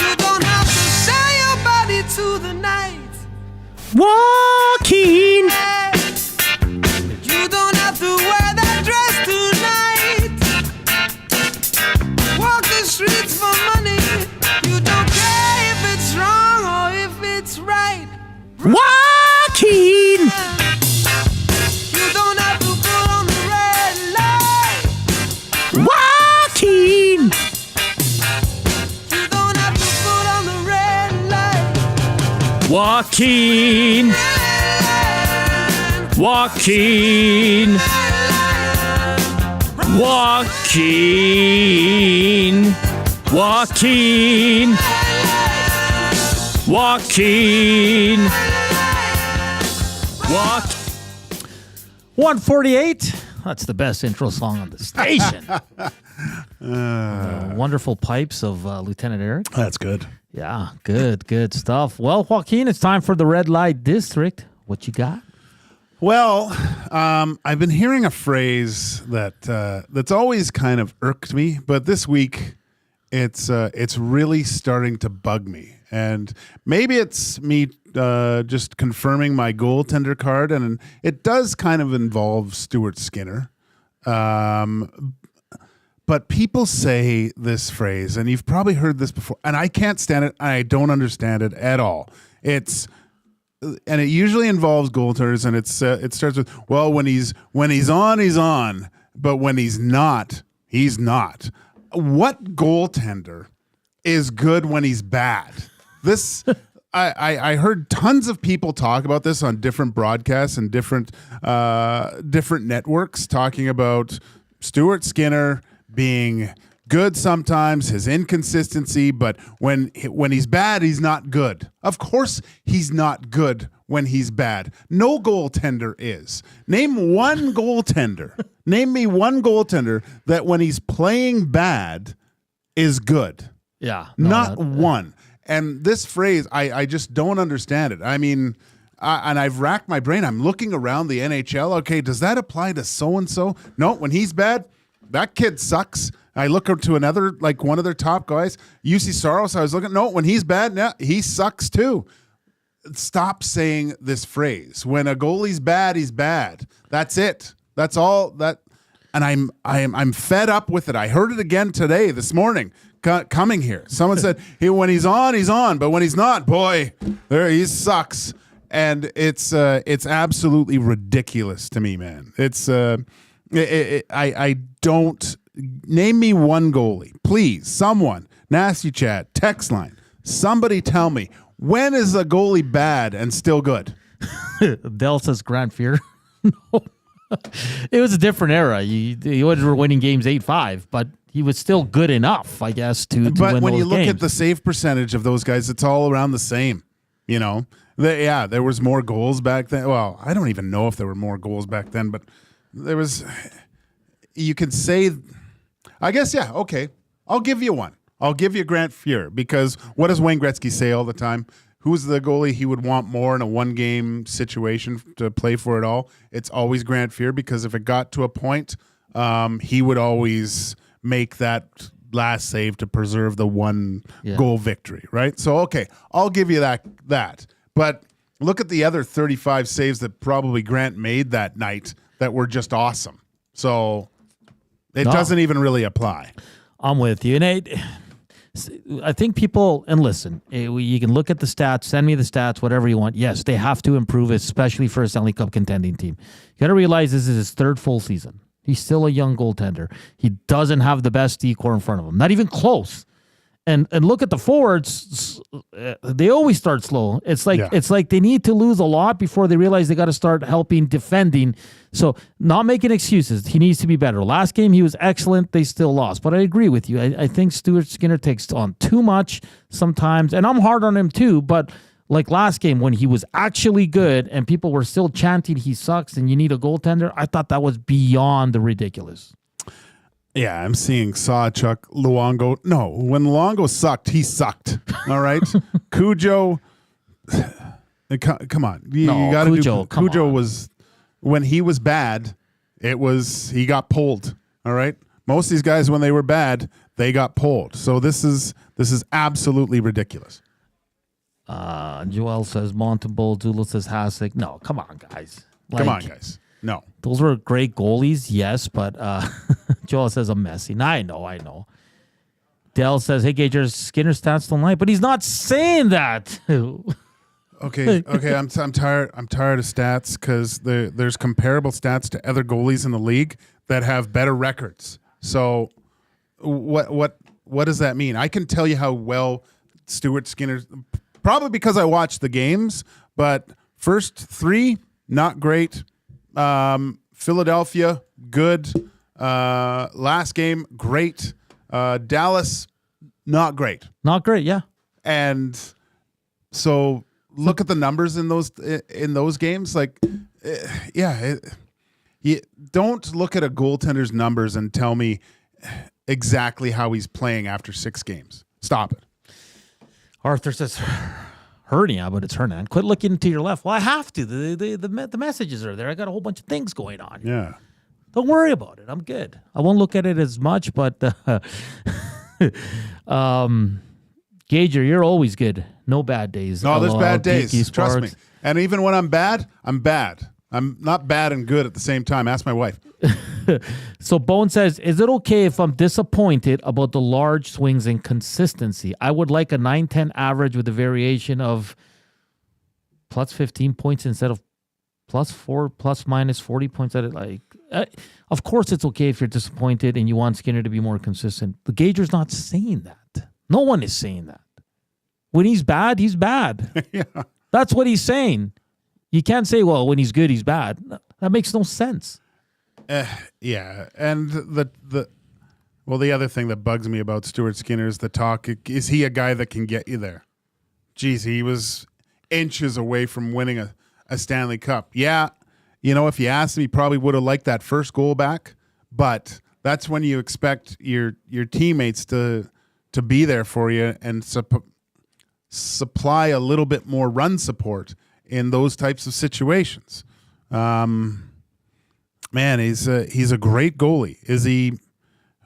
You don't have to sell your body to the night. Joaquin. You don't have to wear that dress tonight. Walk the streets for money. You don't care if it's wrong or if it's right. Joaquin. You don't have to put on the red light. Joaquin. You don't have to put on the red light. Joaquin. Joaquin. Joaquin. Joaquin. Joaquin. 148. That's the best intro song on the station. Wonderful pipes of Lieutenant Eric. That's good. Yeah, good stuff. Well, Joaquin, it's time for the Red Light District. What you got? Well, I've been hearing a phrase that's always kind of irked me, but this week it's really starting to bug me. And maybe it's me just confirming my goaltender card, and it does kind of involve Stuart Skinner. But people say this phrase, and you've probably heard this before, and I can't stand it. I don't understand it at all. And it usually involves goaltenders, and it starts with, well, when he's on, he's on, but when he's not, he's not. What goaltender is good when he's bad? This I heard tons of people talk about this on different broadcasts and different networks talking about Stuart Skinner being good sometimes, his inconsistency, but when he's bad, he's not good. Of course he's not good when he's bad. No goaltender is. Name me one goaltender that when he's playing bad is good. Yeah. Not one. And this phrase, I just don't understand it. I mean, and I've racked my brain. I'm looking around the NHL. Okay, does that apply to so-and-so? No, when he's bad, that kid sucks. I look up to another, like one of their top guys, UC Saros. I was looking, no, when he's bad, yeah, he sucks too. Stop saying this phrase. When a goalie's bad, he's bad. That's it. That's all that. And I'm fed up with it. I heard it again today, this morning, coming here. Someone said, hey, when he's on, but when he's not, boy, there he sucks. And it's absolutely ridiculous to me, man. I don't. Name me one goalie, please. Someone, Nasty Chat, text line. Somebody tell me, when is a goalie bad and still good? Dell says Grand Fear. No. It was a different era. You were winning games 8-5, but he was still good enough, I guess, to but win when those you look games. at the save percentage of those guys, it's all around the same. You know, there was more goals back then. Well, I don't even know if there were more goals back then, but there was. You could say. I guess, yeah, okay. I'll give you one. I'll give you Grant Fuhr, because what does Wayne Gretzky say all the time? Who's the goalie he would want more in a one-game situation to play for it all? It's always Grant Fuhr, because if it got to a point, he would always make that last save to preserve the one goal victory, right? So, okay, I'll give you that. But look at the other 35 saves that probably Grant made that night that were just awesome. So it doesn't even really apply. I'm with you. And I think people, and listen, you can look at the stats, send me the stats, whatever you want. Yes, they have to improve, especially for a Stanley Cup contending team. You got to realize this is his third full season. He's still a young goaltender. He doesn't have the best D-core in front of him. Not even close. And look at the forwards. They always start slow. It's like they need to lose a lot before they realize they got to start helping defending. So not making excuses. He needs to be better. Last game he was excellent. They still lost. But I agree with you. I think Stuart Skinner takes on too much sometimes. And I'm hard on him too. But like last game when he was actually good and people were still chanting he sucks and you need a goaltender, I thought that was beyond the ridiculous. Yeah, I'm seeing Sawchuk, Luongo. No, when Luongo sucked, he sucked. All right? Cujo, Come on. You No, got to do. Cujo, come Cujo on. was, when he was bad, he got pulled. All right. Most of these guys, when they were bad, they got pulled. So this is absolutely ridiculous. Joel says Montembeau. Zula says Hasek. No, come on, guys. Come on, guys. No. Those were great goalies, yes, but Joel says I'm messy. Nah, I know. Dell says, hey, Gager, Skinner stats don't lie, but he's not saying that. Okay. I'm tired. I'm tired of stats because there's comparable stats to other goalies in the league that have better records. So, what does that mean? I can tell you how well Stuart Skinner, probably because I watched the games, but first 3 not great. Philadelphia good. Last game great. Dallas not great. Not great, yeah. And so look at the numbers in those games. Like, you don't look at a goaltender's numbers and tell me exactly how he's playing after 6 games. Stop it. Arthur says hernia, but it's Hernan. Quit looking to your left. Well, I have to. The messages are there. I got a whole bunch of things going on. Yeah. Don't worry about it. I'm good. I won't look at it as much, but Gager, you're always good. No bad days. No, there's LOL, bad days. Geeky Trust me. Sparks. And even when I'm bad, I'm bad. I'm not bad and good at the same time. Ask my wife. So Bone says, is it okay if I'm disappointed about the large swings in consistency? I would like a 9-10 average with a variation of plus 15 points instead of plus 4, plus minus 40 points. Of course it's okay if you're disappointed and you want Skinner to be more consistent. The Gager's not saying that. No one is saying that. When he's bad, he's bad. Yeah. That's what he's saying. You can't say, well, when he's good, he's bad. That makes no sense. Yeah. And the other thing that bugs me about Stuart Skinner is the talk. Is he a guy that can get you there? Geez, he was inches away from winning a Stanley Cup. Yeah. If you asked him, he probably would have liked that first goal back. But that's when you expect your teammates to be there for you and supply a little bit more run support in those types of situations. Man, he's a great goalie. Is he?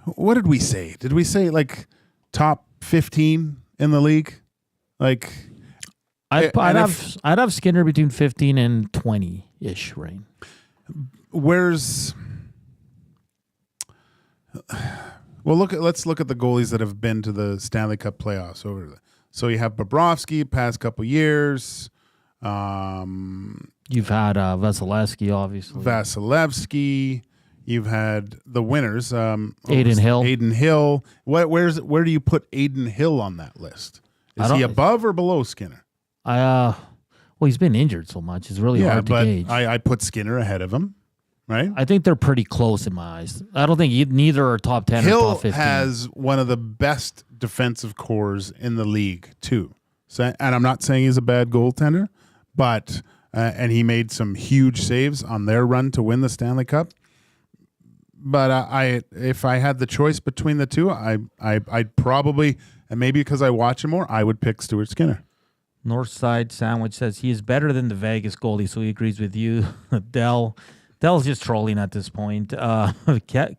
What did we say? Did we say like top 15 in the league? Like, I'd have Skinner between 15 and 20-ish range. Let's look at the goalies that have been to the Stanley Cup playoffs so you have Bobrovsky past couple years. You've had Vasilevsky, obviously. Vasilevsky. You've had the winners. Aiden Hill. Where do you put Aiden Hill on that list? Is he above or below Skinner? Well, he's been injured so much. It's really hard to gauge. I put Skinner ahead of him, right? I think they're pretty close in my eyes. I don't think neither are top 10 or top 15. Hill has one of the best defensive cores in the league, too. So, and I'm not saying he's a bad goaltender, but and he made some huge saves on their run to win the Stanley Cup. But if I had the choice between the two, I'd probably, and maybe because I watch him more, I would pick Stuart Skinner. Northside Sandwich says he is better than the Vegas goalie, so he agrees with you. Dell's just trolling at this point.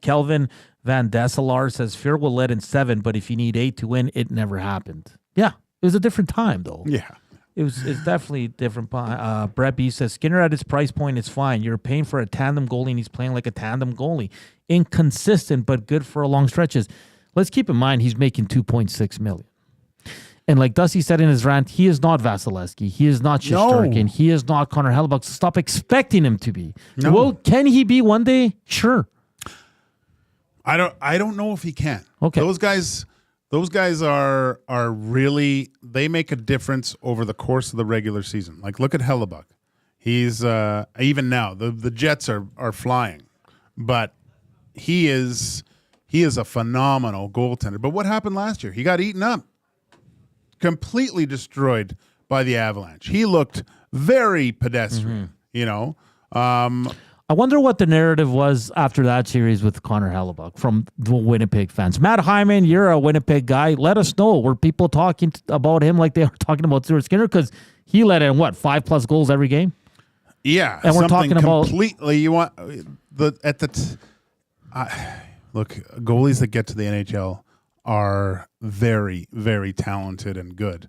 Kelvin Van Desselaar says Fear will let in 7, but if you need 8 to win, it never happened. Yeah, it was a different time though. Yeah. It's definitely different. Brett B says Skinner at his price point is fine. You're paying for a tandem goalie, and he's playing like a tandem goalie. Inconsistent, but good for long stretches. Let's keep in mind he's making $2.6 million. And like Dusty said in his rant, he is not Vasilevsky. He is not Shesterkin. He is not Connor Hellebuyck. So stop expecting him to be. No. Well, can he be one day? Sure. I don't know if he can. Okay. Those guys are really, they make a difference over the course of the regular season. Like, look at Hellebuyck. He's even now the Jets are flying, but he is a phenomenal goaltender. But what happened last year? He got eaten up, completely destroyed by the Avalanche. He looked very pedestrian. I wonder what the narrative was after that series with Connor Hellebuyck from the Winnipeg fans. Matt Hyman, you're a Winnipeg guy. Let us know. Were people talking about him like they are talking about Stuart Skinner? Because he let in, 5+ goals every game? Yeah. And we're talking about completely, you want look, goalies that get to the NHL are very, very talented and good.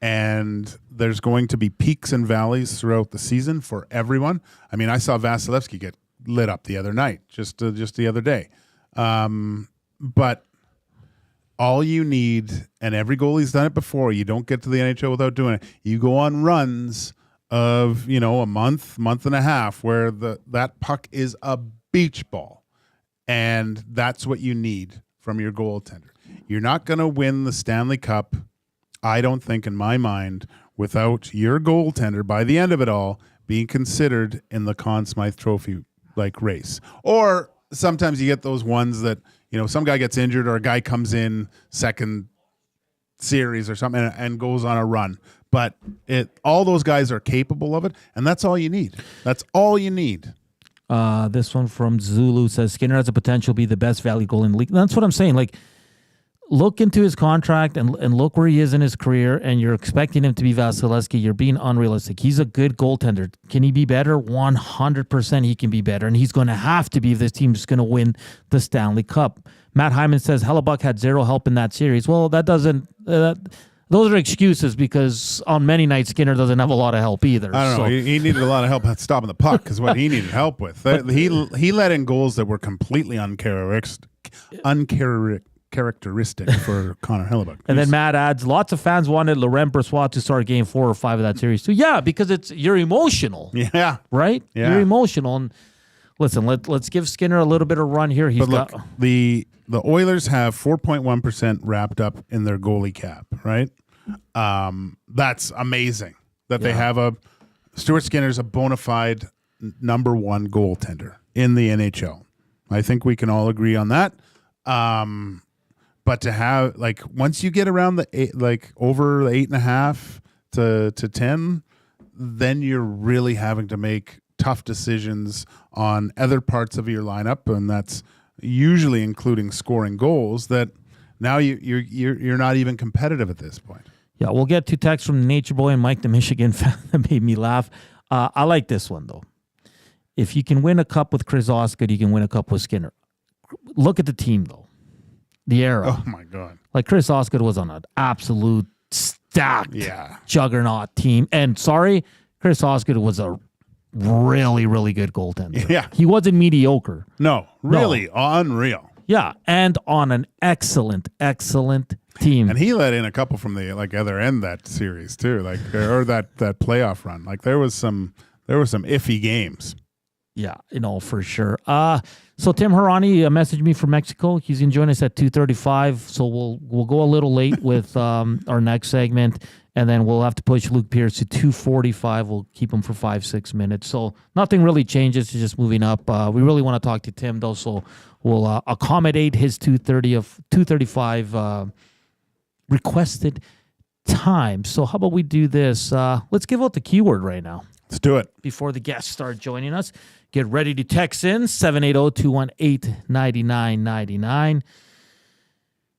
And there's going to be peaks and valleys throughout the season for everyone. I mean, I saw Vasilevsky get lit up the other night, just the other day. But all you need, and every goalie's done it before, you don't get to the NHL without doing it. You go on runs of, a month and a half where that puck is a beach ball. And that's what you need from your goaltender. You're not going to win the Stanley Cup, I don't think, in my mind, without your goaltender, by the end of it all, being considered in the Conn Smythe Trophy race. Or sometimes you get those ones that, some guy gets injured or a guy comes in second series or something and goes on a run. But all those guys are capable of it, and that's all you need. That's all you need. This one from Zulu says, Skinner has the potential to be the best value goal in the league. That's what I'm saying. Like, look into his contract and look where he is in his career, and you're expecting him to be Vasilevsky. You're being unrealistic. He's a good goaltender. Can he be better? 100% he can be better, and he's going to have to be if this team's going to win the Stanley Cup. Matt Hyman says Hellebuck had zero help in that series. Well, that doesn't those are excuses because on many nights Skinner doesn't have a lot of help either. I don't know. He needed a lot of help stopping the puck because what he needed help with. He let in goals that were completely uncharacteristic for Connor Hellebuck. And then Matt adds, lots of fans wanted Laurent Brossoit to start game 4 or 5 of that series too. Yeah, because you're emotional. Yeah. Right? Yeah. You're emotional. And listen, let's give Skinner a little bit of run here. The Oilers have 4.1% wrapped up in their goalie cap, right? That's amazing that they have Stuart Skinner's a bona fide number 1 goaltender in the NHL. I think we can all agree on that. But to have, once you get around over the 8.5 to 10, then you're really having to make tough decisions on other parts of your lineup, and that's usually including scoring goals. That now you're not even competitive at this point. Yeah, we'll get 2 texts from the Nature Boy and Mike, the Michigan fan, that made me laugh. I like this one though. If you can win a cup with Chris Osgood, you can win a cup with Skinner. Look at the team though. The era. Oh my God. Like Chris Osgood was on an absolute stacked juggernaut team. And Chris Osgood was a really, really good goaltender. Yeah. He wasn't mediocre. No, really unreal. Yeah. And on an excellent, excellent team. And he let in a couple from the other end that series too, or that playoff run. There was some iffy games. Yeah, for sure. So Tim Hauraney messaged me from Mexico. He's going to join us at 2:35. So we'll go a little late with our next segment, and then we'll have to push Luke Pierce to 2:45. We'll keep him for 5-6 minutes. So nothing really changes. It's just moving up. We really want to talk to Tim though, so we'll accommodate his 2:35 requested time. So how about we do this? Let's give out the keyword right now. Let's do it. Before the guests start joining us, get ready to text in 780-218-9999.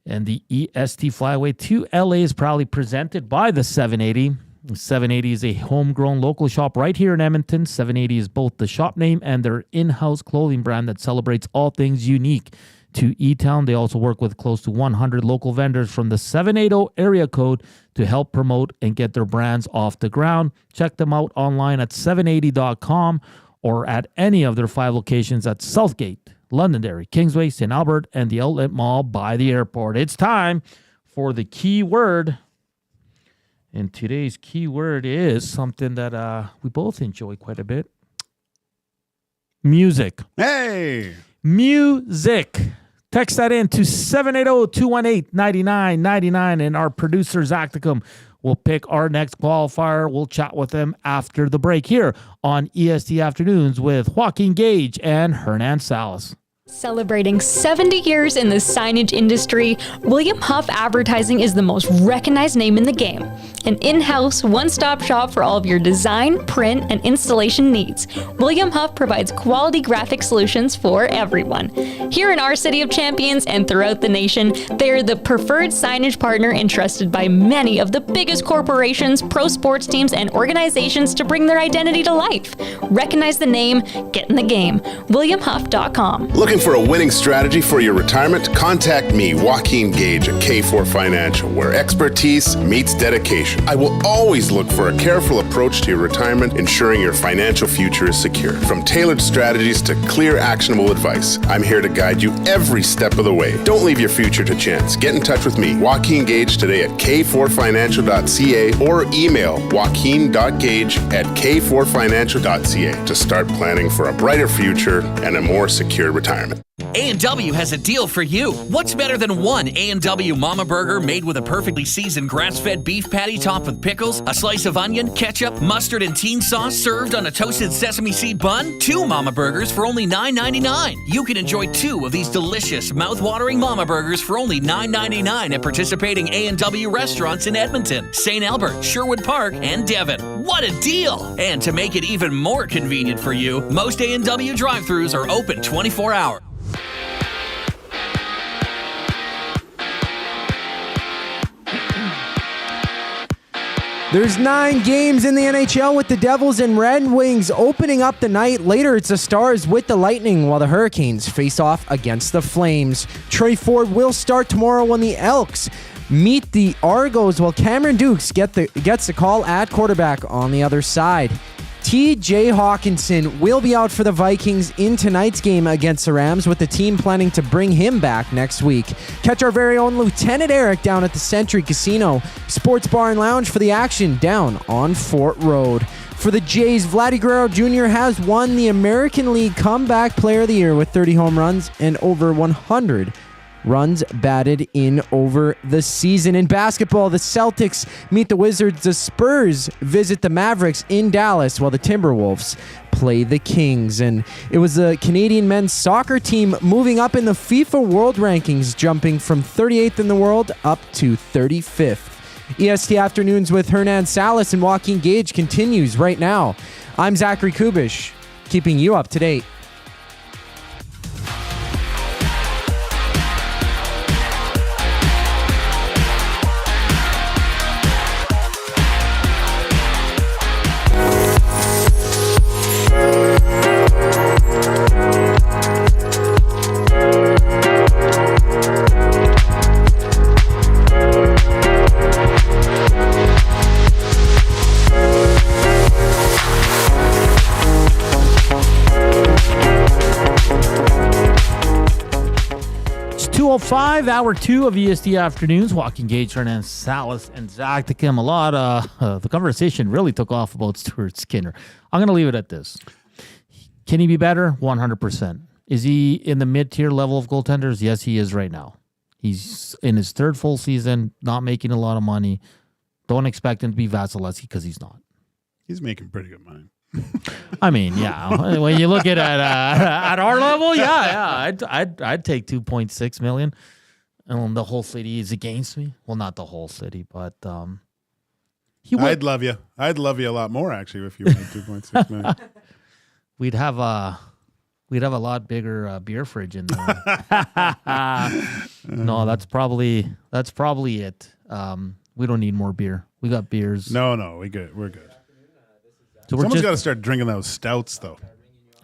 And the EST Flyway to LA is proudly presented by the 780. 780 is a homegrown local shop right here in Edmonton. 780 is both the shop name and their in-house clothing brand that celebrates all things unique to E-Town. They also work with close to 100 local vendors from the 780 area code to help promote and get their brands off the ground. Check them out online at 780.com or at any of their 5 locations at Southgate, Londonderry, Kingsway, St. Albert, and the Outlet Mall by the airport. It's time for the keyword. And today's keyword is something that we both enjoy quite a bit. Music. Hey! Music. Text that in to 780-218-9999, and our producer, Zacticum, will pick our next qualifier. We'll chat with them after the break here on EST Afternoons with Joaquin Gage and Hernan Salas. Celebrating 70 years in the signage industry, William Huff Advertising is the most recognized name in the game. An in-house, one-stop shop for all of your design, print, and installation needs. William Huff provides quality graphic solutions for everyone. Here in our City of Champions and throughout the nation, they are the preferred signage partner entrusted by many of the biggest corporations, pro sports teams, and organizations to bring their identity to life. Recognize the name, get in the game. WilliamHuff.com. Looking for a winning strategy for your retirement? Contact me, Joaquin Gage at K4 Financial, where expertise meets dedication. I will always look for a careful approach to your retirement, ensuring your financial future is secure. From tailored strategies to clear, actionable advice, I'm here to guide you every step of the way. Don't leave your future to chance. Get in touch with me, Joaquin Gage, today at k4financial.ca or email joaquin.gage@k4financial.ca to start planning for a brighter future and a more secure retirement. A&W has a deal for you. What's better than one A&W Mama Burger made with a perfectly seasoned grass-fed beef patty topped with pickles, a slice of onion, ketchup, mustard, and teen sauce served on a toasted sesame seed bun? 2 Mama Burgers for only $9.99. You can enjoy 2 of these delicious, mouth-watering Mama Burgers for only $9.99 at participating A&W restaurants in Edmonton, St. Albert, Sherwood Park, and Devon. What a deal! And to make it even more convenient for you, most A&W drive-thrus are open 24 hours. There's 9 games in the NHL with the Devils and Red Wings opening up the night. Later, it's the Stars with the Lightning while the Hurricanes face off against the Flames. Trey Ford will start tomorrow when the Elks meet the Argos while Cameron Dukes gets the call at quarterback on the other side. TJ Hawkinson will be out for the Vikings in tonight's game against the Rams, with the team planning to bring him back next week. Catch our very own Lieutenant Eric down at the Century Casino Sports Bar and Lounge for the action down on Fort Road. For the Jays, Vladdy Guerrero Jr. has won the American League Comeback Player of the Year with 30 home runs and over 100 runs batted in over the season. In basketball, the Celtics meet the Wizards. The Spurs visit the Mavericks in Dallas while the Timberwolves play the Kings. And it was the Canadian men's soccer team moving up in the FIFA World Rankings, jumping from 38th in the world up to 35th. EST Afternoons with Hernan Salas and Joaquin Gage continues right now. I'm Zachary Kubish, keeping you up to date. Hour 2 of EST Afternoons. Joaquin Gage, Hernan Salas, and Zach the Kim. The conversation really took off about Stuart Skinner. I'm going to leave it at this. Can he be better? 100%. Is he in the mid-tier level of goaltenders? Yes, he is right now. He's in his 3rd full season, not making a lot of money. Don't expect him to be Vasilevsky because he's not. He's making pretty good money. I mean, yeah. When you look at our level, yeah, I'd take $2.6 million, and the whole city is against me. Well, not the whole city, but I'd love you. I'd love you a lot more actually if you went $2.6 million. We'd have a lot bigger beer fridge in there. No, that's probably it. We don't need more beer. We got beers. No, we're good. So someone's got to start drinking those stouts, though.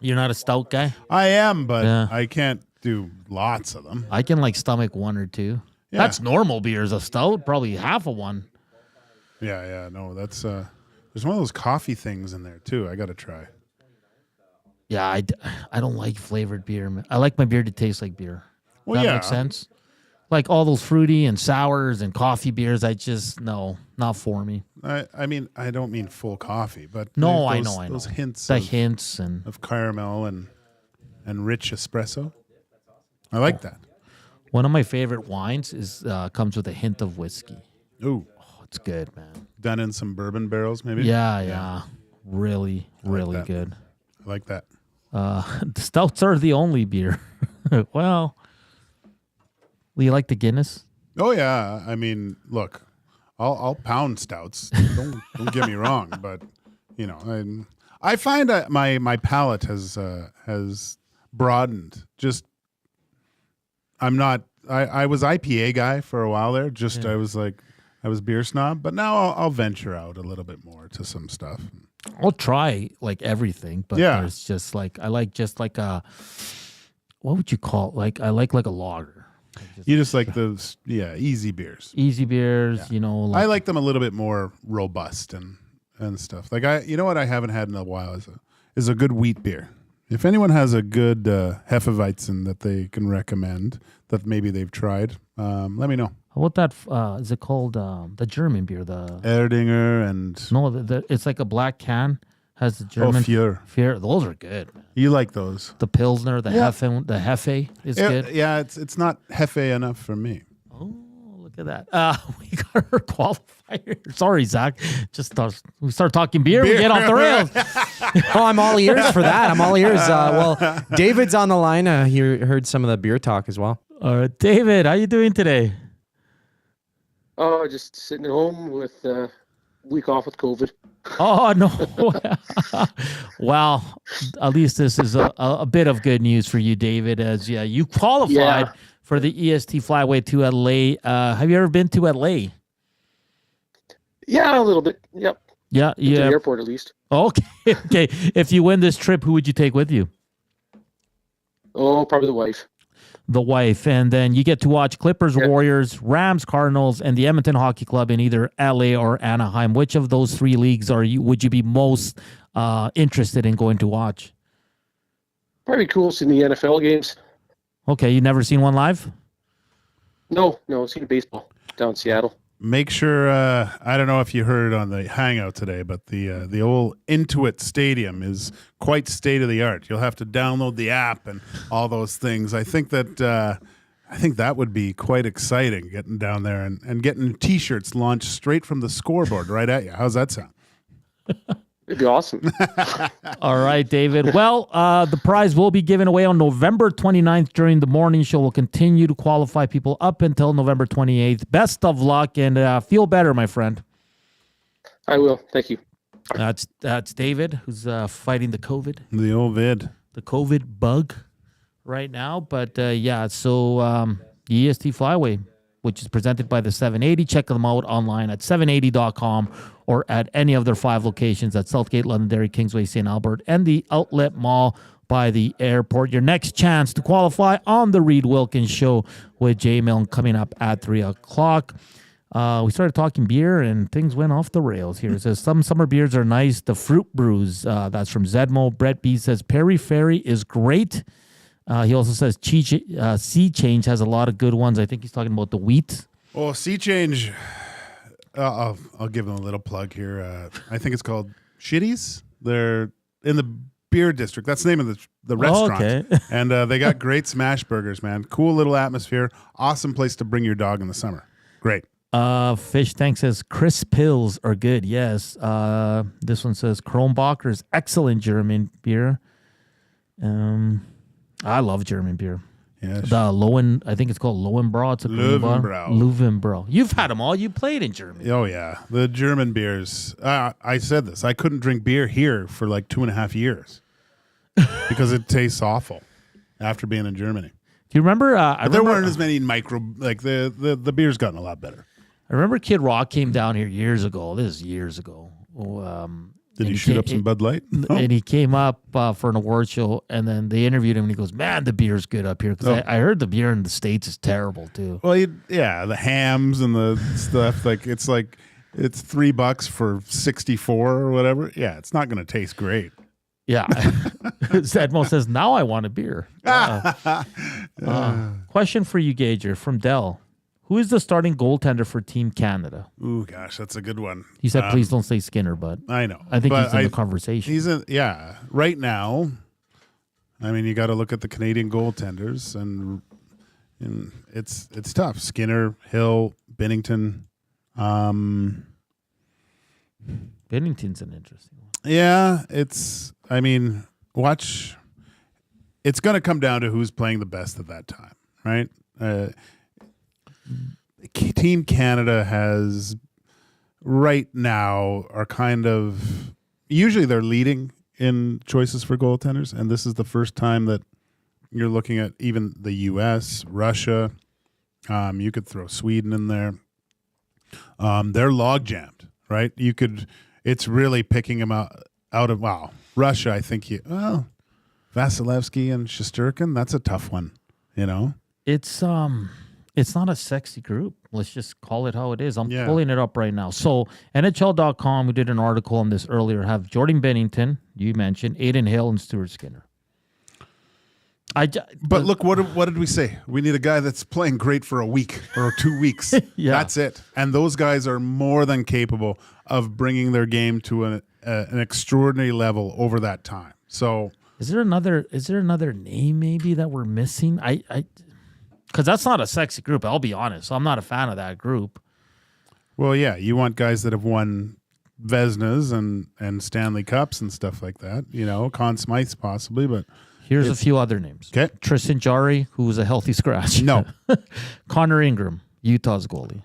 You're not a stout guy? I am, but I can't do lots of them. I can stomach 1 or 2. Yeah. That's normal beers. A stout, probably half of one. Yeah. No, that's there's one of those coffee things in there too. I got to try. Yeah, I don't like flavored beer. I like my beer to taste like beer. Well, that makes sense. Like all those fruity and sours and coffee beers, no, not for me. I mean, I don't mean full coffee, but no, I know. Those hints, of caramel and rich espresso. I like that. One of my favorite wines comes with a hint of whiskey. Ooh, it's good, man. Done in some bourbon barrels, maybe. Yeah. Really good. I like that. The stouts are the only beer. Well, do you like the Guinness? Oh yeah, I mean, look, I'll pound stouts. Don't get me wrong, but you know, I find that my palate has broadened. Just I'm not. I was IPA guy for a while there. Just I was beer snob, but now I'll venture out a little bit more to some stuff. I'll try like everything, but there's just like I like just like a what would you call it? Like I like a lager. You just like those easy beers. Easy beers, you know. I like them a little bit more robust and stuff. Like you know what I haven't had in a while is a good wheat beer. If anyone has a good Hefeweizen that they can recommend that maybe they've tried, let me know. How about that? Is it called the German beer? The Erdinger and no, it's like a black can. Has the German Fier. Those are good. Man. You like those? The Pilsner, the Hefe is good. Yeah, it's not Hefe enough for me. Oh, look at that. We got our qualifier. Sorry, Zach. Just we start talking beer, we get off the rails. Oh, I'm all ears for that. I'm all ears. Well, David's on the line. He heard some of the beer talk as well. All right, David, how you doing today? Oh, just sitting at home with week off with COVID. Oh, no. Well, at least this is a bit of good news for you, David, as you qualified for the EST Flyway to LA. Have you ever been to LA? Yeah, a little bit. Yep. Yeah. To the airport, at least. Okay. Okay. If you win this trip, who would you take with you? Oh, probably the wife. The wife, and then you get to watch Clippers, Warriors, Rams, Cardinals, and the Edmonton Hockey Club in either LA or Anaheim. Which of those three leagues would you be most interested in going to watch? Probably cool seeing the NFL games. Okay, you never seen one live? No, seen baseball down in Seattle. Make sure, I don't know if you heard on the Hangout today, but the old Intuit Stadium is quite state-of-the-art. You'll have to download the app and all those things. I think that would be quite exciting, getting down there and getting T-shirts launched straight from the scoreboard right at you. How's that sound? It'd be awesome. All right, David. Well, the prize will be given away on November 29th during the morning show. We'll continue to qualify people up until November 28th. Best of luck and feel better, my friend. I will. Thank you. That's David, who's fighting the COVID. The old vid. The COVID bug right now. But so the EST Flyway, which is presented by the 780. Check them out online at 780.com or at any of their 5 locations at Southgate, Londonderry, Kingsway, St. Albert, and the Outlet Mall by the airport. Your next chance to qualify on the Reed Wilkins Show with Jay Milne coming up at 3 o'clock. We started talking beer and things went off the rails here. It says some summer beers are nice. The Fruit Brews, that's from Zedmo. Brett B says Perry Ferry is great. He also says Sea Change has a lot of good ones. I think he's talking about the wheat. Oh, Sea Change. I'll give them a little plug here. I think it's called Shitties. They're in the beer district. That's the name of the restaurant. Okay. And they got great smash burgers, man. Cool little atmosphere. Awesome place to bring your dog in the summer. Great. Fish Tank says Chris Pills are good. Yes. This one says Kronbacher's excellent German beer. I love German beer. Yes. The Lowen, I think it's called Lowenbrau. It's a Löwenbrau. You've had them all. You played in Germany. Oh, yeah. The German beers. I said this. I couldn't drink beer here for like 2.5 years because it tastes awful after being in Germany. Do you remember? There weren't as many the beer's gotten a lot better. I remember Kid Rock came down here years ago. This is years ago. Did he shoot up some Bud Light? No. And he came up for an award show, and then they interviewed him, and he goes, "Man, the beer's good up here." Because I heard the beer in the States is terrible too. Well, the hams and the stuff it's $3 for 64 or whatever. Yeah, it's not going to taste great. Yeah, Zedmo says now I want a beer. Question for you, Gager, from Dell. Who is the starting goaltender for Team Canada? Ooh, gosh, that's a good one. He said, please don't say Skinner, but I know. I think he's in the conversation. He's right now, I mean, you got to look at the Canadian goaltenders, and it's tough. Skinner, Hill, Binnington. Binnington's an interesting one. Yeah, watch. it's going to come down to who's playing the best at that time, right? Team Canada has right now are kind of usually they're leading in choices for goaltenders, and this is the first time that you're looking at even the U.S., Russia. You could throw Sweden in there. They're log jammed, right? It's really picking them out of Russia. I think Vasilevsky and Shesterkin. That's a tough one, It's not a sexy group. Let's just call it how it is. I'm pulling it up right now. So NHL.com, we did an article on this earlier, have Jordan Bennington, you mentioned, Aiden Hill, and Stuart Skinner. But look, what did we say? We need a guy that's playing great for a week or 2 weeks. Yeah. That's it. And those guys are more than capable of bringing their game to an extraordinary level over that time. So is there another name maybe that we're missing? Because that's not a sexy group. I'll be honest. I'm not a fan of that group. Well, yeah, you want guys that have won Vezinas and Stanley Cups and stuff like that. Conn Smythe possibly, but. Here's a few other names. Okay. Tristan Jarry, who was a healthy scratch. No. Connor Ingram, Utah's goalie.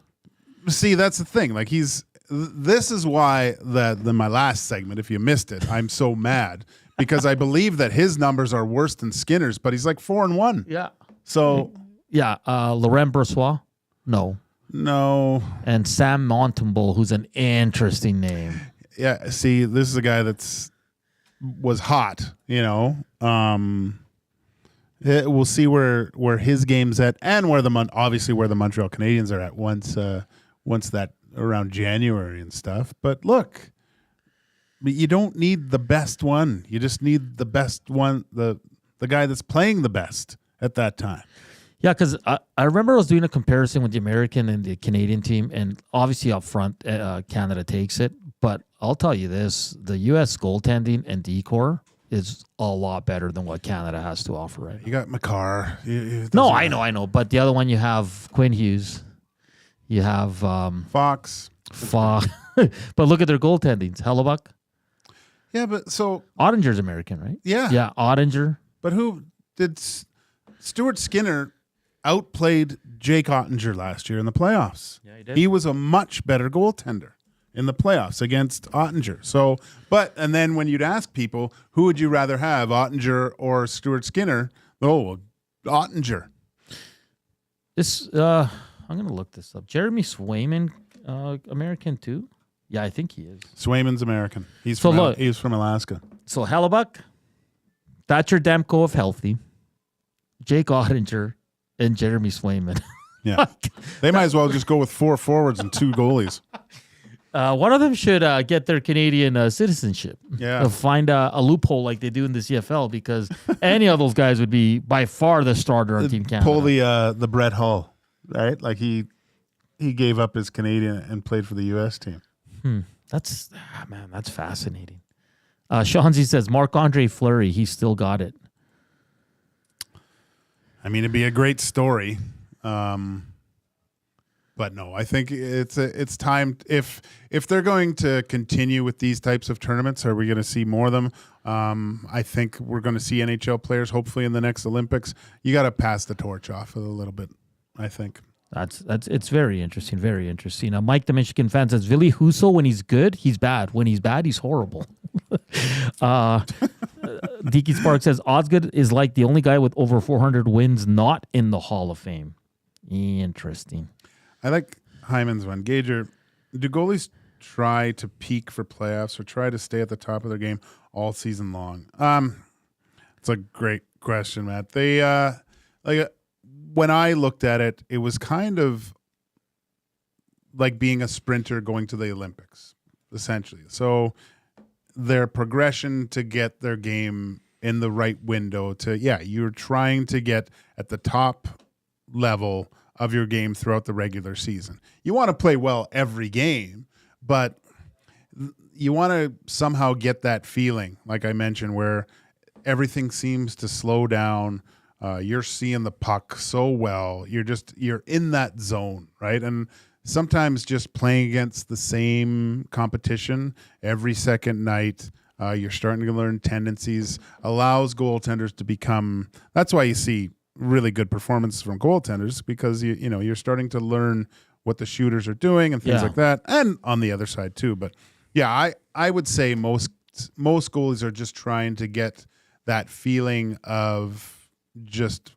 See, that's the thing. Like this is why my last segment, if you missed it, I'm so mad because I believe that his numbers are worse than Skinner's, but he's like 4-1. Yeah. So. Yeah. Laurent Brossois? No. And Sam Montembeau, who's an interesting name. Yeah. See, this is a guy was hot, We'll see where his game's at and where the Montreal Canadiens are at once that around January and stuff. But look, you don't need the best one. You just need the best one, the guy that's playing the best at that time. Yeah, because I remember I was doing a comparison with the American and the Canadian team, and obviously up front, Canada takes it. But I'll tell you this, the U.S. goaltending and decor is a lot better than what Canada has to offer right now. You got Makar. No, I know. But the other one, you have Quinn Hughes. You have Fox. But look at their goaltendings. Hellebuck. Yeah, but so Ottinger's American, right? Yeah. Yeah, Ottinger. But who did Stuart Skinner outplayed Jake Ottinger last year in the playoffs? Yeah, he did. He was a much better goaltender in the playoffs against Ottinger. So, and then when you'd ask people, who would you rather have, Ottinger or Stuart Skinner? Oh, Ottinger. I'm going to look this up. Jeremy Swayman, American too? Yeah, I think he is. Swayman's American. He's from Alaska. So Hellebuck, Thatcher Demko if healthy, Jake Ottinger, and Jeremy Swayman. Yeah. They might as well just go with 4 forwards and 2 goalies. One of them should get their Canadian citizenship. Yeah. Find a loophole like they do in the CFL, because any of those guys would be by far the starter on Team Canada. Pull the Brett Hull, right? Like he gave up his Canadian and played for the U.S. team. That's fascinating. Shawnzy says Marc-Andre Fleury, he still got it. I mean, it'd be a great story. But no, I think it's time. If they're going to continue with these types of tournaments, are we going to see more of them? I think we're going to see NHL players hopefully in the next Olympics. You got to pass the torch off a little bit, I think. It's very interesting, very interesting. Mike the Michigan fan says Ville Husso, when he's good, he's bad. When he's bad, he's horrible. Deaky Spark says Osgood is like the only guy with over 400 wins not in the Hall of Fame. Interesting. I like Hyman's one. Gager, do goalies try to peak for playoffs or try to stay at the top of their game all season long? It's a great question, Matt. They when I looked at it, it was kind of like being a sprinter going to the Olympics, essentially. So their progression to get their game in the right window you're trying to get at the top level of your game throughout the regular season. You want to play well every game, but you want to somehow get that feeling, like I mentioned, where everything seems to slow down. You're seeing the puck so well. You're in that zone, right? And sometimes just playing against the same competition every second night You're starting to learn tendencies, allows goaltenders to become. That's why you see really good performances from goaltenders, because you're starting to learn what the shooters are doing and things like that, and on the other side too. But yeah, I would say most goalies are just trying to get that feeling of just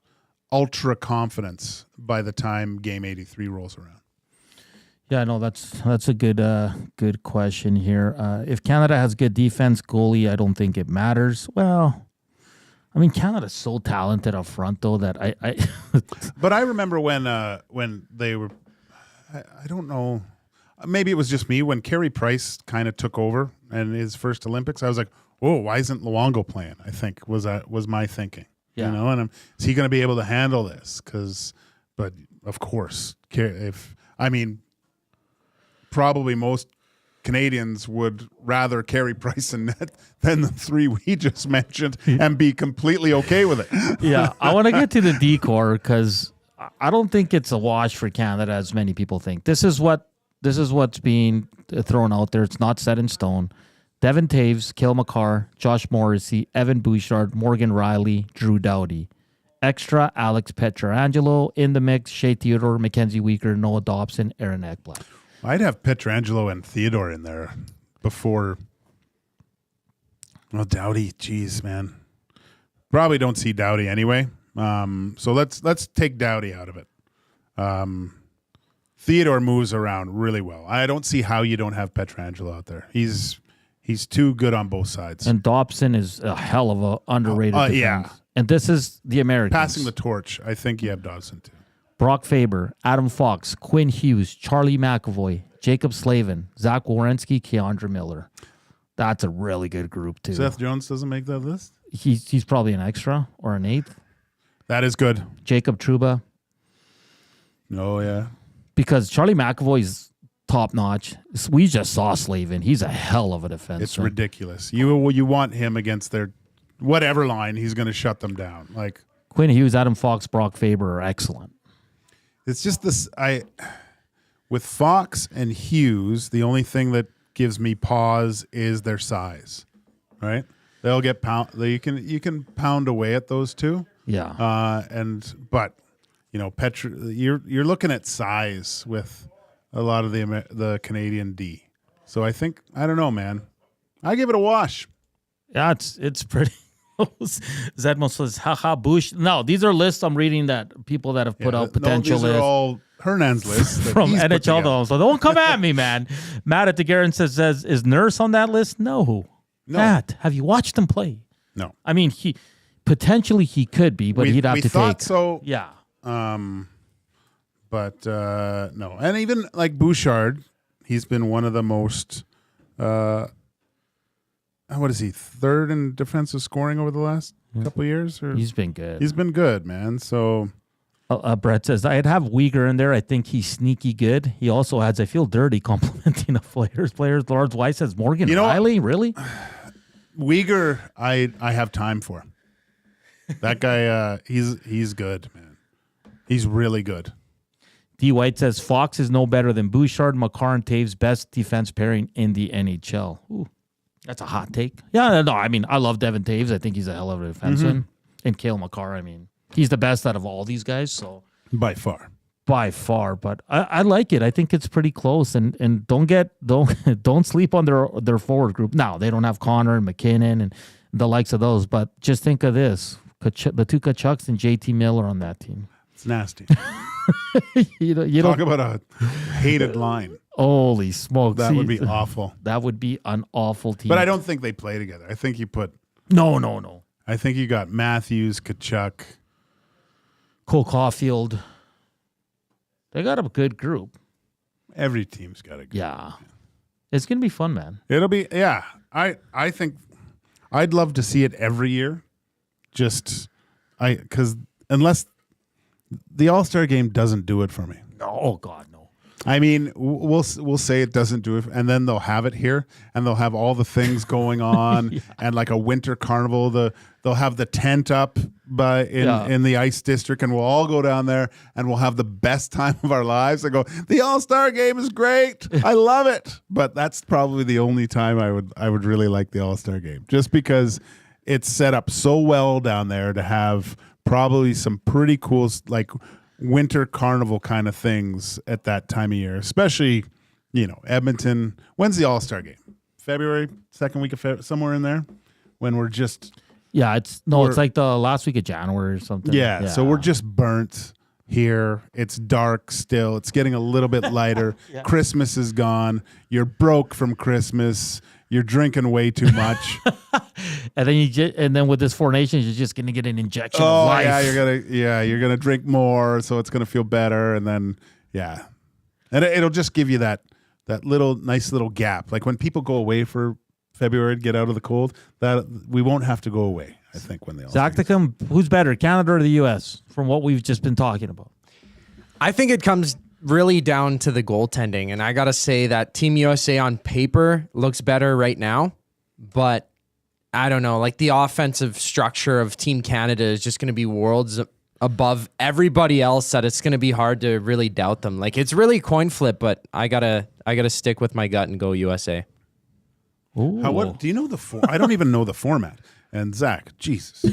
ultra confidence by the time game 83 rolls around. Yeah, no, that's a good question here. If Canada has good defense, goalie, I don't think it matters. Well, I mean, Canada's so talented up front, though, that I But I remember when they were, I don't know, maybe it was just me, when Carey Price kind of took over in his first Olympics, I was like, oh, why isn't Luongo playing? I think was my thinking. Yeah. And is he going to be able to handle this? But of course, probably most Canadians would rather Carey Price in net than the three we just mentioned and be completely okay with it. Yeah, I want to get to the decor because I don't think it's a wash for Canada as many people think. This is what's being thrown out there. It's not set in stone. Devin Taves, Cale Makar, Josh Morrissey, Evan Bouchard, Morgan Riley, Drew Doughty. Extra, Alex Pietrangelo in the mix, Shea Theodore, Mackenzie Weegar, Noah Dobson, Aaron Ekblad. I'd have Pietrangelo and Theodore in there before. Well, Doughty, geez, man. Probably don't see Doughty anyway. So let's take Doughty out of it. Theodore moves around really well. I don't see how you don't have Pietrangelo out there. He's too good on both sides. And Dobson is a hell of a underrated defense. Yeah. And this is the Americans. Passing the torch, I think you have Dobson too. Brock Faber, Adam Fox, Quinn Hughes, Charlie McAvoy, Jacob Slavin, Zach Werenski, Keandre Miller. That's a really good group too. Seth Jones doesn't make that list? He's probably an extra or an eighth. That is good. Jacob Trouba. Oh, yeah. Because Charlie McAvoy's top notch. We just saw Slavin. He's a hell of a defenseman. It's ridiculous. You want him against their whatever line, he's going to shut them down. Like Quinn Hughes, Adam Fox, Brock Faber are excellent. It's just this. With Fox and Hughes, the only thing that gives me pause is their size. Right? They'll get pound. You can pound away at those two. Yeah. But you're looking at size with a lot of the Canadian D. So I don't know, man. I give it a wash. Yeah, it's pretty. Zedmo says, haha, Bush. No, these are lists I'm reading that people that have put out potential these are all Hernan's lists from NHL though. So don't come at me, man. Matt at the Garren says, is Nurse on that list? No. Matt, have you watched him play? No. I mean, he could be, but he'd have to take. We thought so. Yeah. But no. And even like Bouchard, he's been one of the most what is he, third in defensive scoring over the last couple of years? He's been good. He's been good, man. So Brett says, I'd have Weegar in there. I think he's sneaky good. He also adds, I feel dirty complimenting the players. Lord Weiss says, Morgan Riley? Really? Weegar, I have time for. That guy, he's good, man. He's really good. D. White says, Fox is no better than Bouchard, Makar, and Taves' best defense pairing in the NHL. Ooh. That's a hot take. Yeah, no, I mean, I love Devin Taves. I think he's a hell of a defenseman. Mm-hmm. And Cale Makar, I mean, he's the best out of all these guys. So By far. But I like it. I think it's pretty close. And don't sleep on their forward group. Now, they don't have Connor and McKinnon and the likes of those. But just think of this. The two Kachucks and JT Miller on that team. It's nasty. you Talk about a hated line. Holy smokes. That would be awful. That would be an awful team. But I don't think they play together. I think you put... No. I think you got Matthews, Kachuk. Cole Caulfield. They got a good group. Every team's got a good group. It's going to be fun, man. It'll be... Yeah. I think... I'd love to see it every year. Because unless... The All-Star game doesn't do it for me. Oh, God, no. I mean, we'll say it doesn't do it, and then they'll have it here, and they'll have all the things going on, and like a winter carnival. They'll have the tent up in the ice district, and we'll all go down there, and we'll have the best time of our lives. And go, the All-Star Game is great, I love it. But that's probably the only time I would really like the All-Star Game, just because it's set up so well down there to have probably some pretty cool like winter carnival kind of things at that time of year, especially, Edmonton. When's the All-Star Game? February, second week of February, somewhere in there, when we're just... Yeah, it's like the last week of January or something. Yeah, so we're just burnt here. It's dark still. It's getting a little bit lighter. Christmas is gone. You're broke from Christmas. You're drinking way too much. And then with this Four Nations, you're just gonna get an injection of life. You're gonna drink more, so it's gonna feel better, and then and it'll just give you that nice little gap. Like when people go away for February to get out of the cold, that we won't have to go away. I think when they all Zacticum, who's better, Canada or the U.S. from what we've just been talking about? I think it comes really down to the goaltending, and I gotta say that Team USA on paper looks better right now, but I don't know, like the offensive structure of Team Canada is just going to be worlds above everybody else that it's going to be hard to really doubt them. Like it's really coin flip, but I gotta stick with my gut and go USA. What do you know I don't even know the format. And Zach, Jesus.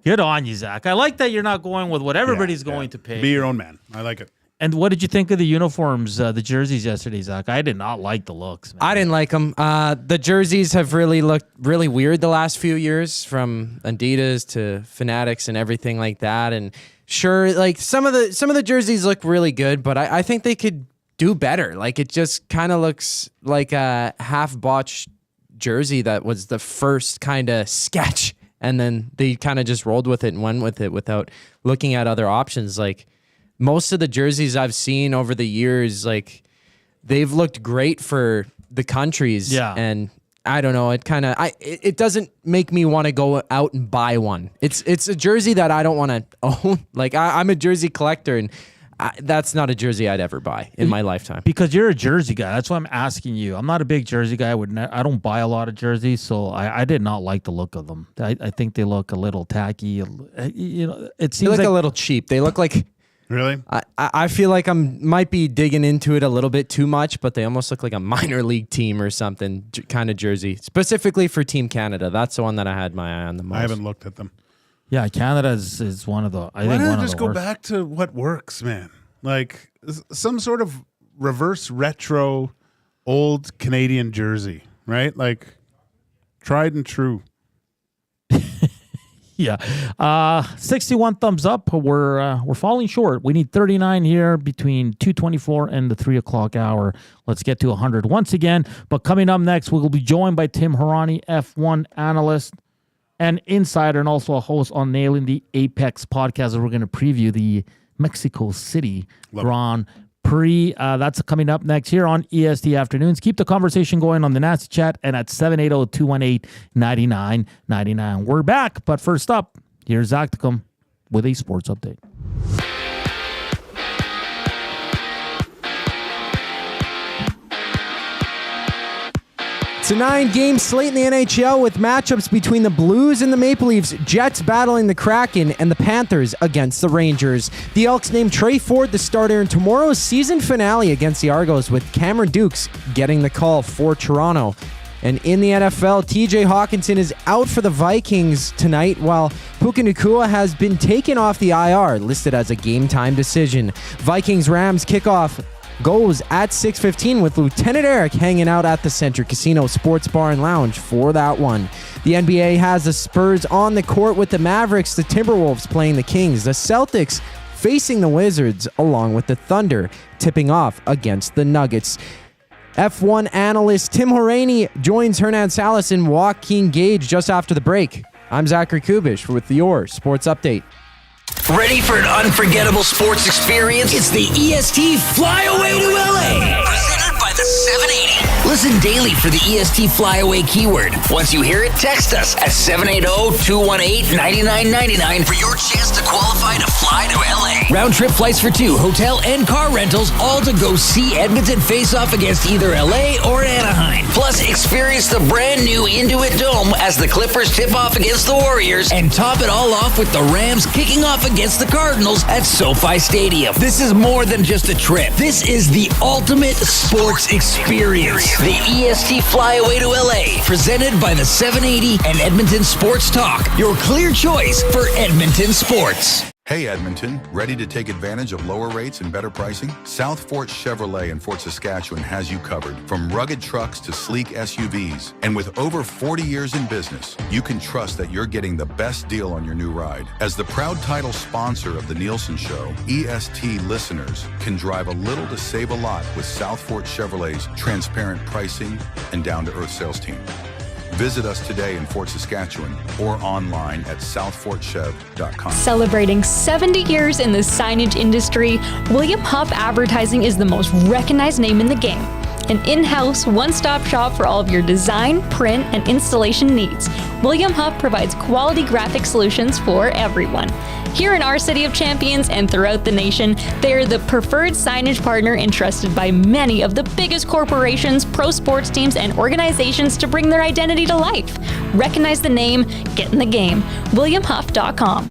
Good on you, Zach. I like that you're not going with what everybody's going to pay. Be your own man. I like it. And what did you think of the uniforms, the jerseys yesterday, Zach? I did not like the looks, man. I didn't like them. The jerseys have really looked really weird the last few years, from Adidas to Fanatics and everything like that. And sure, like some of the jerseys look really good, but I think they could do better. Like it just kind of looks like a half-botched jersey that was the first kind of sketch, and then they kind of just rolled with it and went with it without looking at other options. Like most of the jerseys I've seen over the years, like they've looked great for the countries. Yeah. And I don't know, it doesn't make me want to go out and buy one. It's a jersey that I don't want to own. Like I'm a jersey collector, and that's not a jersey I'd ever buy in my lifetime. Because you're a jersey guy. That's why I'm asking you. I'm not a big jersey guy. I don't buy a lot of jerseys, so I did not like the look of them. I think they look a little tacky. It seems they look a little cheap. They look like... Really? I feel like might be digging into it a little bit too much, but they almost look like a minor league team or something kind of jersey. Specifically for Team Canada. That's the one that I had my eye on the most. I haven't looked at them. Yeah, Canada is one of the. Why don't I just go back to what works, man? Like some sort of reverse retro old Canadian jersey, right? Like tried and true. Yeah, 61 thumbs up. We're falling short. We need 39 here between 2:24 and the 3 o'clock hour. Let's get to 100 once again. But coming up next, we will be joined by Tim Hauraney, F1 analyst and insider, and also a host on Nailing the Apex podcast. We're going to preview the Mexico City Grand Prix. That's coming up next here on EST Afternoons. Keep the conversation going on the Nasty Chat and at 780-218-9999. We're back, but first up, here's Zacticum with a sports update. It's a 9-game slate in the NHL with matchups between the Blues and the Maple Leafs, Jets battling the Kraken, and the Panthers against the Rangers. The Elks named Trey Ford the starter in tomorrow's season finale against the Argos, with Cameron Dukes getting the call for Toronto. And in the NFL, TJ Hawkinson is out for the Vikings tonight, while Puka Nacua has been taken off the IR, listed as a game-time decision. Vikings-Rams kickoff goes at 6:15 with Lieutenant Eric hanging out at the Century Casino Sports Bar and Lounge for that one. The NBA has the Spurs on the court with the Mavericks, the Timberwolves playing the Kings, the Celtics facing the Wizards, along with the Thunder tipping off against the Nuggets. F1 analyst Tim Hauraney joins Hernan Salas and Joaquin Gage just after the break. I'm Zachary Kubish with your Sports Update. Ready for an unforgettable sports experience? It's the EST Fly Away to LA. Presented by by the 780. Listen daily for the EST flyaway keyword. Once you hear it, text us at 780-218-9999 for your chance to qualify to fly to LA. Round trip flights for two, hotel and car rentals, all to go see Edmonton face off against either LA or Anaheim. Plus, experience the brand new Intuit Dome as the Clippers tip off against the Warriors, and top it all off with the Rams kicking off against the Cardinals at SoFi Stadium. This is more than just a trip. This is the ultimate sports experience. The EST Flyaway to LA, presented by the 780 and Edmonton Sports Talk. Your clear choice for Edmonton sports. Hey Edmonton, ready to take advantage of lower rates and better pricing? South Fort Chevrolet in Fort Saskatchewan has you covered. From rugged trucks to sleek SUVs. And with over 40 years in business, you can trust that you're getting the best deal on your new ride. As the proud title sponsor of The Nielsen Show, EST listeners can drive a little to save a lot with South Fort Chevrolet's transparent pricing and down-to-earth sales team. Visit us today in Fort Saskatchewan or online at southfortchev.com. Celebrating 70 years in the signage industry, William Huff Advertising is the most recognized name in the game. An in-house, one-stop shop for all of your design, print, and installation needs. William Huff provides quality graphic solutions for everyone. Here in our City of Champions and throughout the nation, they are the preferred signage partner entrusted by many of the biggest corporations, pro sports teams, and organizations to bring their identity to life. Recognize the name, get in the game. WilliamHuff.com.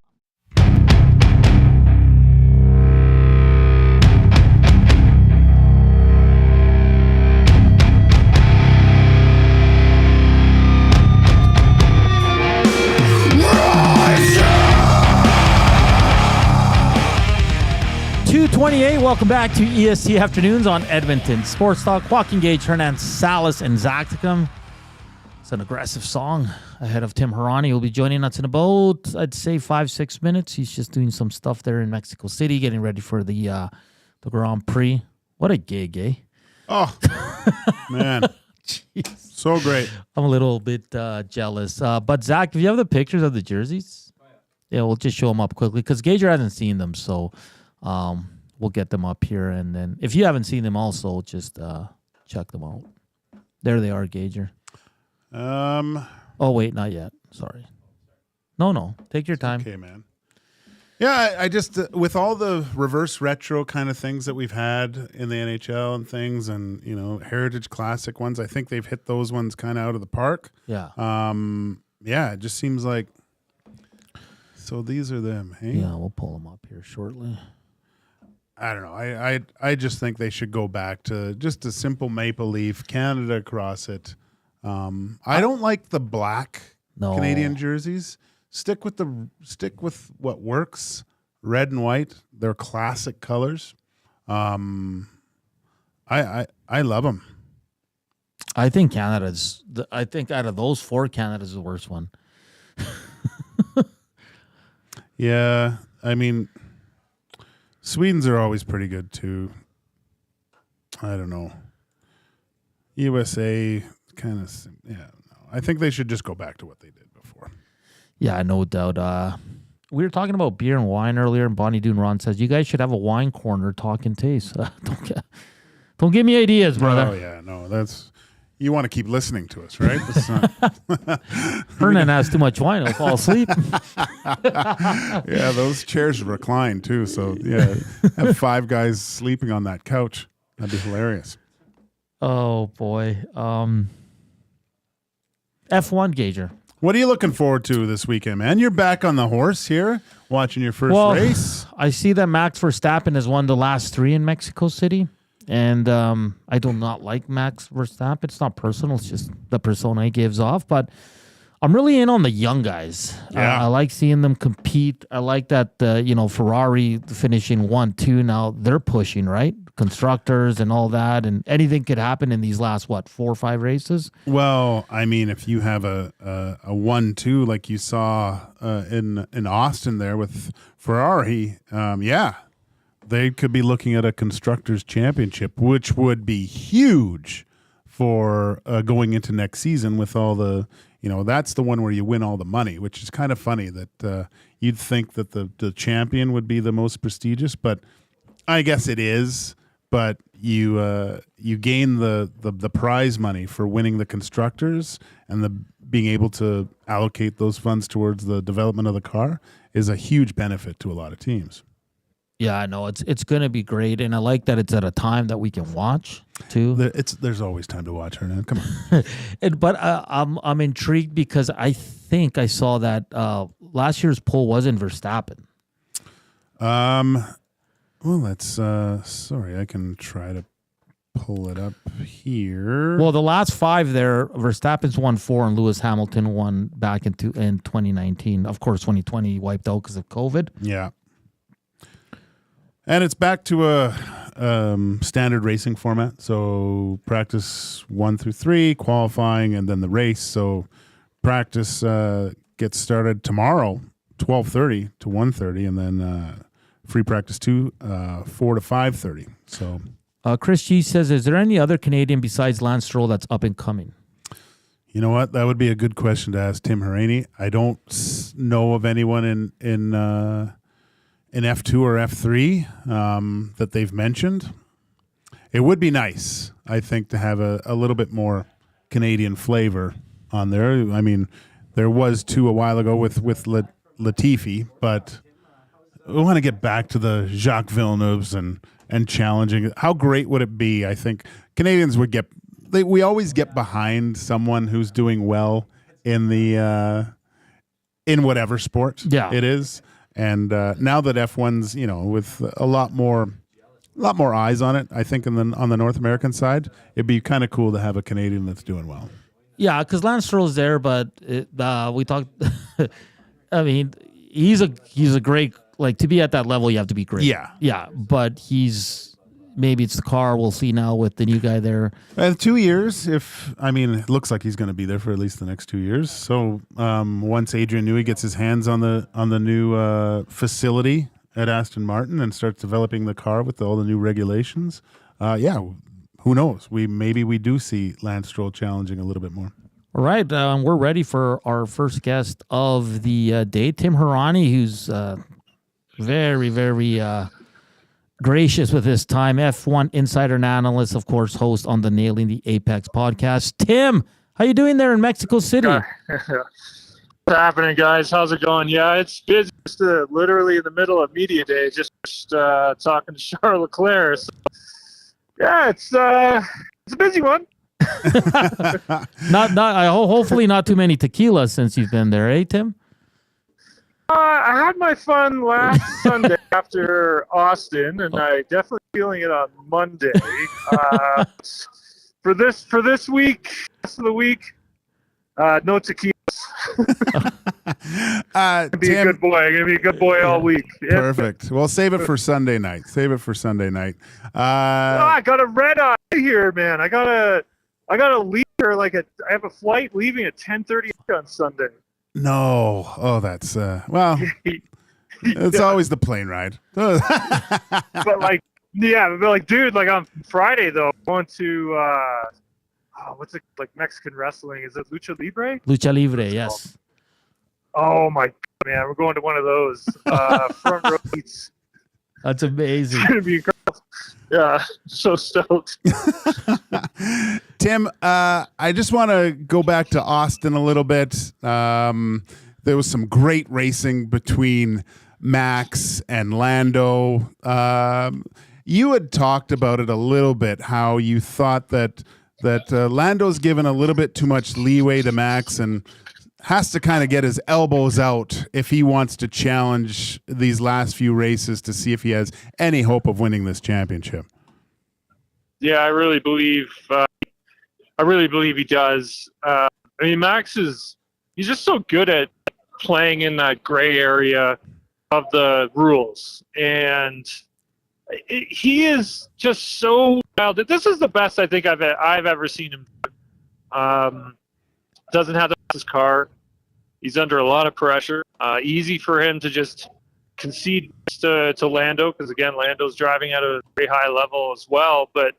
Welcome back to EST Afternoons on Edmonton Sports Talk. Joaquin Gage, Hernan Salas, and Zacticum. It's an aggressive song ahead of Tim Hauraney. He'll be joining us in about, I'd say, 5-6 minutes. He's just doing some stuff there in Mexico City, getting ready for the Grand Prix. What a gig, eh? Oh, man. Jeez. So great. I'm a little bit jealous. But, Zach, if you have the pictures of the jerseys, yeah, we'll just show them up quickly because Gager hasn't seen them, so we'll get them up here. And then if you haven't seen them also, just check them out. There they are, Gager. Oh, wait, not yet. Sorry. No. Take your time. Okay, man. Yeah, I just, with all the reverse retro kind of things that we've had in the NHL and things and, Heritage Classic ones, I think they've hit those ones kind of out of the park. Yeah. Yeah, it just seems like, so these are them, hey? Yeah, we'll pull them up here shortly. I don't know. I just think they should go back to just a simple maple leaf, Canada across it. I don't like the black Canadian jerseys. Stick with what works. Red and white. They're classic colors. I love them. I think Canada's. I think out of those four, Canada's the worst one. Yeah, I mean, Sweden's are always pretty good too. I don't know. USA kind of, yeah. No. I think they should just go back to what they did before. Yeah, no doubt. We were talking about beer and wine earlier, and Bonnie Doon Ron says you guys should have a wine corner talking taste. Don't give me ideas, brother. Oh yeah, no, that's. You want to keep listening to us, right? Hernan has too much wine; he'll fall asleep. Yeah, those chairs recline too. So yeah, have 5 guys sleeping on that couch. That'd be hilarious. Oh boy, F1 Gager. What are you looking forward to this weekend, man? You're back on the horse here, watching your first race. I see that Max Verstappen has won the last 3 in Mexico City. And I do not like Max Verstappen. It's not personal. It's just the persona he gives off. But I'm really in on the young guys. Yeah. I like seeing them compete. I like that, Ferrari finishing 1-2. Now they're pushing, right? Constructors and all that. And anything could happen in these last, 4 or 5 races? Well, I mean, if you have a 1-2 like you saw in Austin there with Ferrari, yeah. They could be looking at a Constructors' Championship, which would be huge for going into next season with all the, that's the one where you win all the money, which is kind of funny that you'd think that the champion would be the most prestigious, but I guess it is. but you gain the prize money for winning the constructors, and the being able to allocate those funds towards the development of the car is a huge benefit to a lot of teams. Yeah, I know it's going to be great, and I like that it's at a time that we can watch too. There's always time to watch, Hernan. Come on. But I'm intrigued because I think I saw that last year's pole wasn't Verstappen. Well, that's sorry. I can try to pull it up here. Well, the last 5 there, Verstappen's won 4 and Lewis Hamilton won back in 2019. Of course, 2020 wiped out because of COVID. Yeah. And it's back to a standard racing format. So practice 1 through 3, qualifying, and then the race. So practice gets started tomorrow, 12:30 to 1:30, and then free practice 2, 4 to 5:30. So Chris G says, is there any other Canadian besides Lance Stroll that's up and coming? You know what? That would be a good question to ask Tim Hauraney. I don't know of anyone in F2 or F3 that they've mentioned. It would be nice, I think, to have a little bit more Canadian flavor on there. I mean, there was 2 a while ago with Latifi, but we want to get back to the Jacques Villeneuves and challenging. How great would it be? I think Canadians would we always get behind someone who's doing well in the in whatever sport it is. And now that F1's, with a lot more eyes on it, I think on the North American side, it'd be kind of cool to have a Canadian that's doing well. Yeah, because Lance Stroll's there, but we talked. I mean, he's a great, like, to be at that level, you have to be great. Yeah, but maybe it's the car. We'll see now with the new guy there. 2 years, it looks like he's going to be there for at least the next 2 years. So once Adrian Newey gets his hands on the new facility at Aston Martin and starts developing the car with all the new regulations, who knows? Maybe we do see Lance Stroll challenging a little bit more. All right, we're ready for our first guest of the day, Tim Hauraney, who's very, very gracious with his time. F1 insider and analyst, of course, host on the Nailing the Apex podcast. Tim, how you doing there in Mexico City? What's happening, guys? How's it going? Yeah, it's busy. Just literally in the middle of media day, just talking to Charles Leclerc. So, yeah, it's a busy one. Hopefully not too many tequila since you've been there, eh, Tim? I had my fun last Sunday after Austin, and I definitely feeling it on Monday. For this week, rest of the week, no tequilas. Gonna be a good boy. Gonna be a good boy all week. Yeah. Perfect. Well, save it for Sunday night. I got a red eye here, man. I gotta leave here I have a flight leaving at 10:30 on Sunday. No. Oh, that's it's always the plane ride. But dude, on Friday though, I'm going to what's it, Mexican wrestling? Is it Lucha Libre? Lucha Libre, yes. Oh my God, man, we're going to one of those front row seats. That's amazing. It's gonna be incredible. Yeah, so stoked. Tim, I just want to go back to Austin a little bit. There was some great racing between Max and Lando. You had talked about it a little bit, how you thought that Lando's given a little bit too much leeway to Max and has to kind of get his elbows out if he wants to challenge these last few races to see if he has any hope of winning this championship. Yeah, I really believe he does. Max he's just so good at playing in that gray area of the rules, and he is just so wild. This is the best I think I've ever seen him. Doesn't have the fastest car. He's under a lot of pressure. Easy for him to just concede to Lando, because again, Lando's driving at a very high level as well. But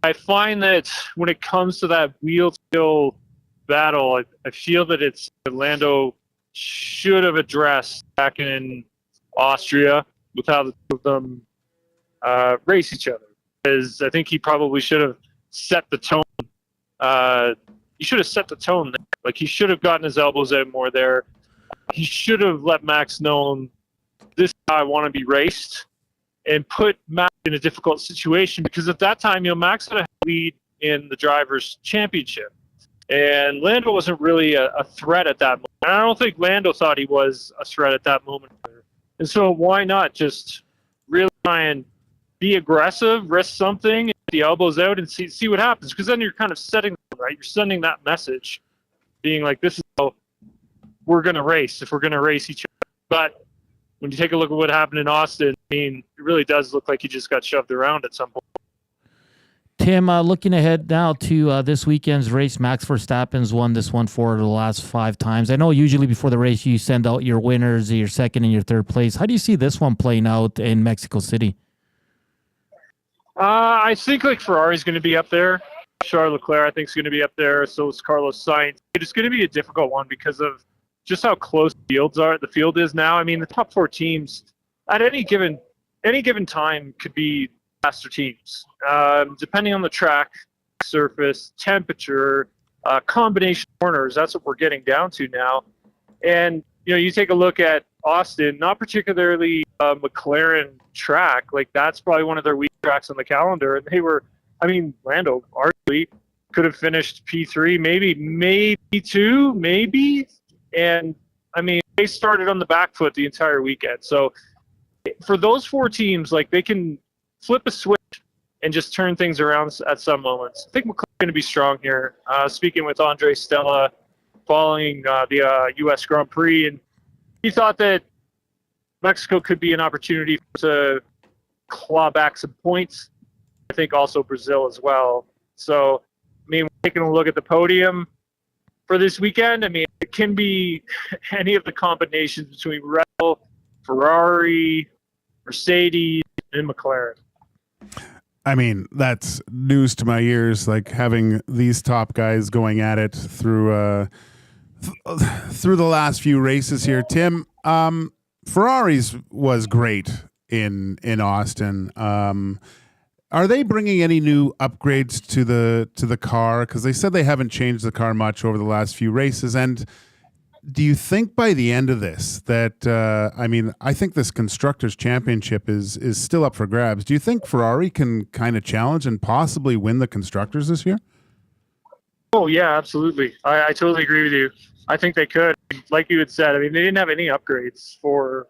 I find that when it comes to that wheel-to-wheel battle, I feel that it's Lando should have addressed back in Austria with how the two of them race each other. because I think he probably should have set the tone. He should have set the tone there. Like, he should have gotten his elbows out more there. He should have let Max know, this guy want to be raced, and put Max in a difficult situation, because at that time, Max had a lead in the Drivers' Championship, and Lando wasn't really a threat at that moment. And I don't think Lando thought he was a threat at that moment. And so why not just really try and be aggressive, risk something, get the elbows out, and see what happens? Because then you're kind of setting, right? You're sending that message, being like, this is how we're going to race, if we're going to race each other. But when you take a look at what happened in Austin, I mean, it really does look like he just got shoved around at some point. Tim, looking ahead now to this weekend's race, Max Verstappen's won this one for the last 5 times. I know usually before the race you send out your winners, your second and your third place. How do you see this one playing out in Mexico City? I think Ferrari's going to be up there. Charles Leclerc, I think, is going to be up there. So is Carlos Sainz. It's going to be a difficult one because of just how close the field is now. I mean, the top 4 teams at any given time could be faster teams, depending on the track, surface, temperature, combination corners. That's what we're getting down to now. And you take a look at Austin, not particularly a McLaren track. Like, that's probably one of their weak tracks on the calendar. And they were, Lando arguably could have finished P3, maybe P2, maybe. And they started on the back foot the entire weekend. So for those 4 teams, they can flip a switch and just turn things around at some moments. I think McLaren's going to be strong here. Speaking with Andre Stella following the U.S. Grand Prix, and he thought that Mexico could be an opportunity to claw back some points. I think also Brazil as well. So, taking a look at the podium for this weekend, it can be any of the combinations between Red Bull, Ferrari, Mercedes, and McLaren. That's news to my ears, having these top guys going at it through the last few races here. Tim, Ferrari's was great in Austin. Are they bringing any new upgrades to the car? Because they said they haven't changed the car much over the last few races. And do you think by the end of this that I think this Constructors' Championship is still up for grabs. Do you think Ferrari can kind of challenge and possibly win the Constructors this year? Oh, yeah, absolutely. I totally agree with you. I think they could. Like you had said, they didn't have any upgrades for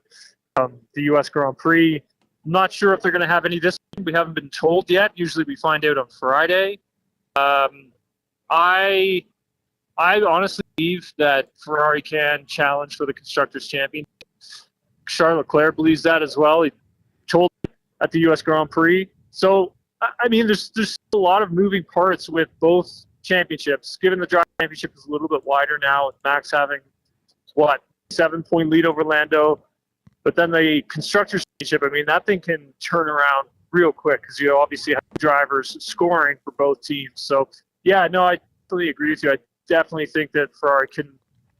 the U.S. Grand Prix. I'm not sure if they're going to have any this week. We haven't been told yet. Usually we find out on Friday. I honestly believe that Ferrari can challenge for the Constructors' Championship. Charles Leclerc believes that as well. He told at the U.S. Grand Prix. So, there's a lot of moving parts with both championships. Given the Driver Championship is a little bit wider now, with Max having, 7-point lead over Lando. But then the Constructors' Championship, that thing can turn around real quick because you obviously have drivers scoring for both teams. So, yeah, no, I totally agree with you. I definitely think that Ferrari can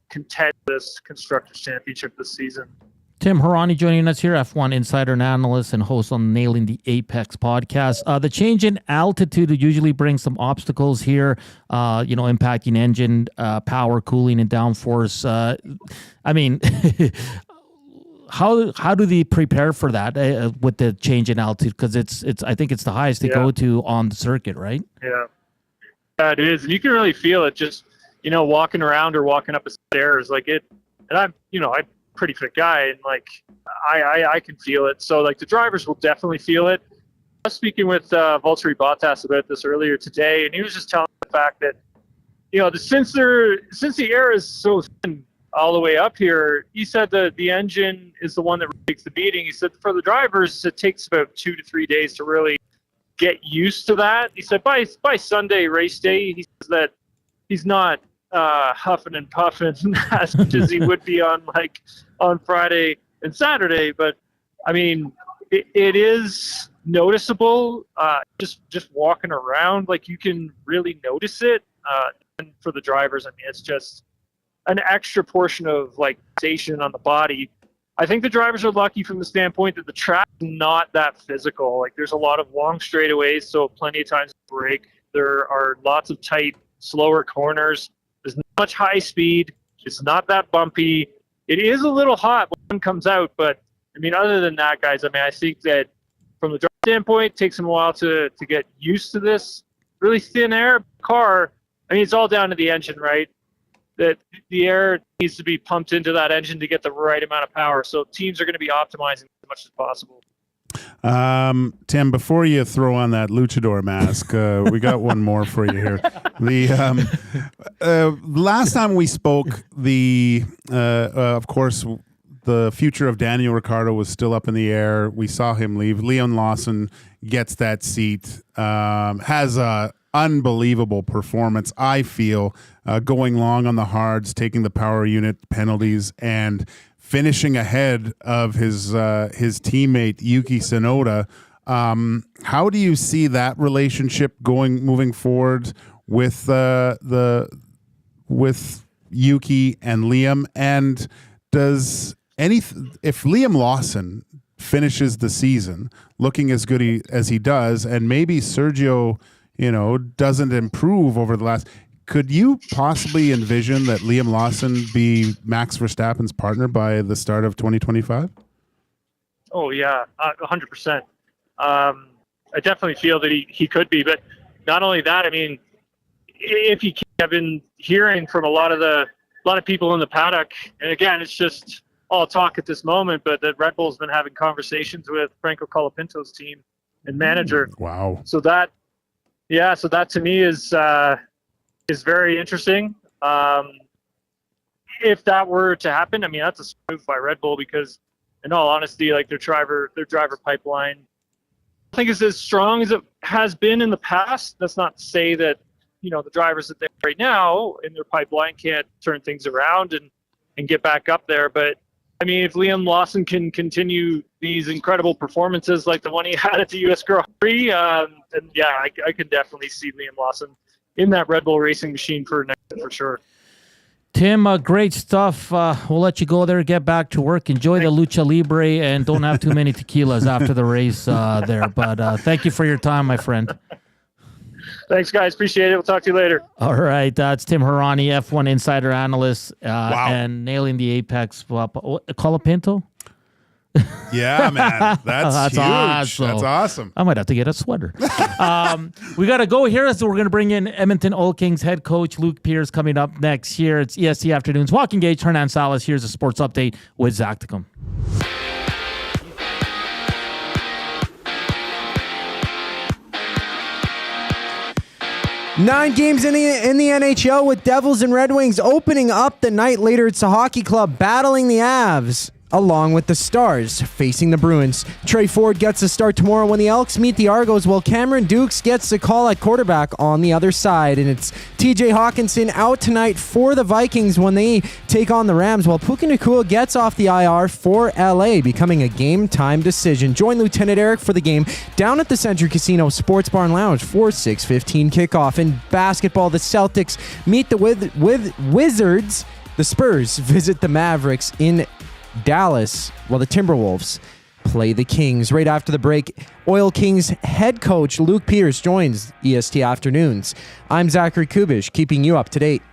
contend this Constructors' Championship this season. Tim Hauraney joining us here, F1 insider and analyst and host on Nailing the Apex podcast. The change in altitude usually brings some obstacles here, impacting engine power, cooling, and downforce. How do they prepare for that with the change in altitude? Because I think it's the highest they go to on the circuit, right? Yeah, it is, and you can really feel it just walking around or walking up the stairs and I'm I'm a pretty fit guy, and I can feel it. So the drivers will definitely feel it. I was speaking with Valtteri Bottas about this earlier today, and he was just telling the fact that since the air is so thin all the way up here, he said that the engine is the one that really takes the beating. He said for the drivers it takes about 2 to 3 days to really get used to that. He said by Sunday race day, he says that he's not huffing and puffing as much as he would be on Friday and Saturday, but it is noticeable. Just walking around, you can really notice it. And for the drivers, it's just an extra portion of sensation on the body I think the drivers are lucky from the standpoint that the track's not that physical. Like, there's a lot of long straightaways, so plenty of times to brake. There are lots of tight, slower corners. There's not much high speed. It's not that bumpy. It is a little hot when one comes out, but I mean, other than that, guys, I mean, I think that from the driver standpoint, it takes them a while to get used to this really thin air car. I mean, it's all down to the engine, right? That the air needs to be pumped into that engine to get the right amount of power. So teams are going to be optimizing as much as possible. Tim, before you throw on that luchador mask, we got one more for you here. The last time we spoke, of course, the future of Daniel Ricciardo was still up in the air. We saw him leave. Liam Lawson gets that seat, has a unbelievable performance, I feel, going long on the hards, taking the power unit penalties, and finishing ahead of his teammate Yuki Tsunoda. How do you see that relationship moving forward with with Yuki and Liam? And if Liam Lawson finishes the season looking as good as he does, and maybe Sergio, doesn't improve over the last, could you possibly envision that Liam Lawson be Max Verstappen's partner by the start of 2025? Oh yeah, 100%. I definitely feel that he could be, but not only that, I mean, if he can, I've been hearing from a lot of people in the paddock, and again, it's just all talk at this moment, but that Red Bull's been having conversations with Franco Colapinto's team and manager. Wow. So that to me is very interesting. If that were to happen, I mean, that's a move by Red Bull, because in all honesty, like their driver pipeline, I think is as strong as it has been in the past. That's not to say that, the drivers that they have right now in their pipeline can't turn things around and get back up there. But I mean, if Liam Lawson can continue these incredible performances like the one he had at the U.S. Grand Prix, then yeah, I could definitely see Liam Lawson in that Red Bull racing machine for sure. Tim, great stuff. We'll let you go there, get back to work. Enjoy the Lucha Libre, and don't have too many tequilas after the race there. But thank you for your time, my friend. Thanks, guys. Appreciate it. We'll talk to you later. All right. It's Tim Hauraney, F1 Insider Analyst, and nailing the Apex. Colapinto? Yeah, man. That's huge. Awesome. That's awesome. I might have to get a sweater. We got to go here. So we're going to bring in Edmonton Oil Kings head coach Luke Pierce coming up next here. It's EST Afternoons. Joaquin Gage, Hernan Salas. Here's a sports update with Zach Tacum. 9 games in the NHL with Devils and Red Wings opening up the night. Later, it's the hockey club battling the Avs, along with the Stars facing the Bruins. Trey Ford gets a start tomorrow when the Elks meet the Argos, while Cameron Dukes gets the call at quarterback on the other side. And it's TJ Hawkinson out tonight for the Vikings when they take on the Rams, while Puka Nacua gets off the IR for LA, becoming a game-time decision. Join Lieutenant Eric for the game down at the Century Casino Sports Bar and Lounge for 6:15 kickoff. In basketball, the Celtics meet the Wizards. The Spurs visit the Mavericks in Dallas, while the Timberwolves play the Kings. Right after the break, Oil Kings head coach Luke Pierce joins EST Afternoons. I'm Zachary Kubish, keeping you up to date.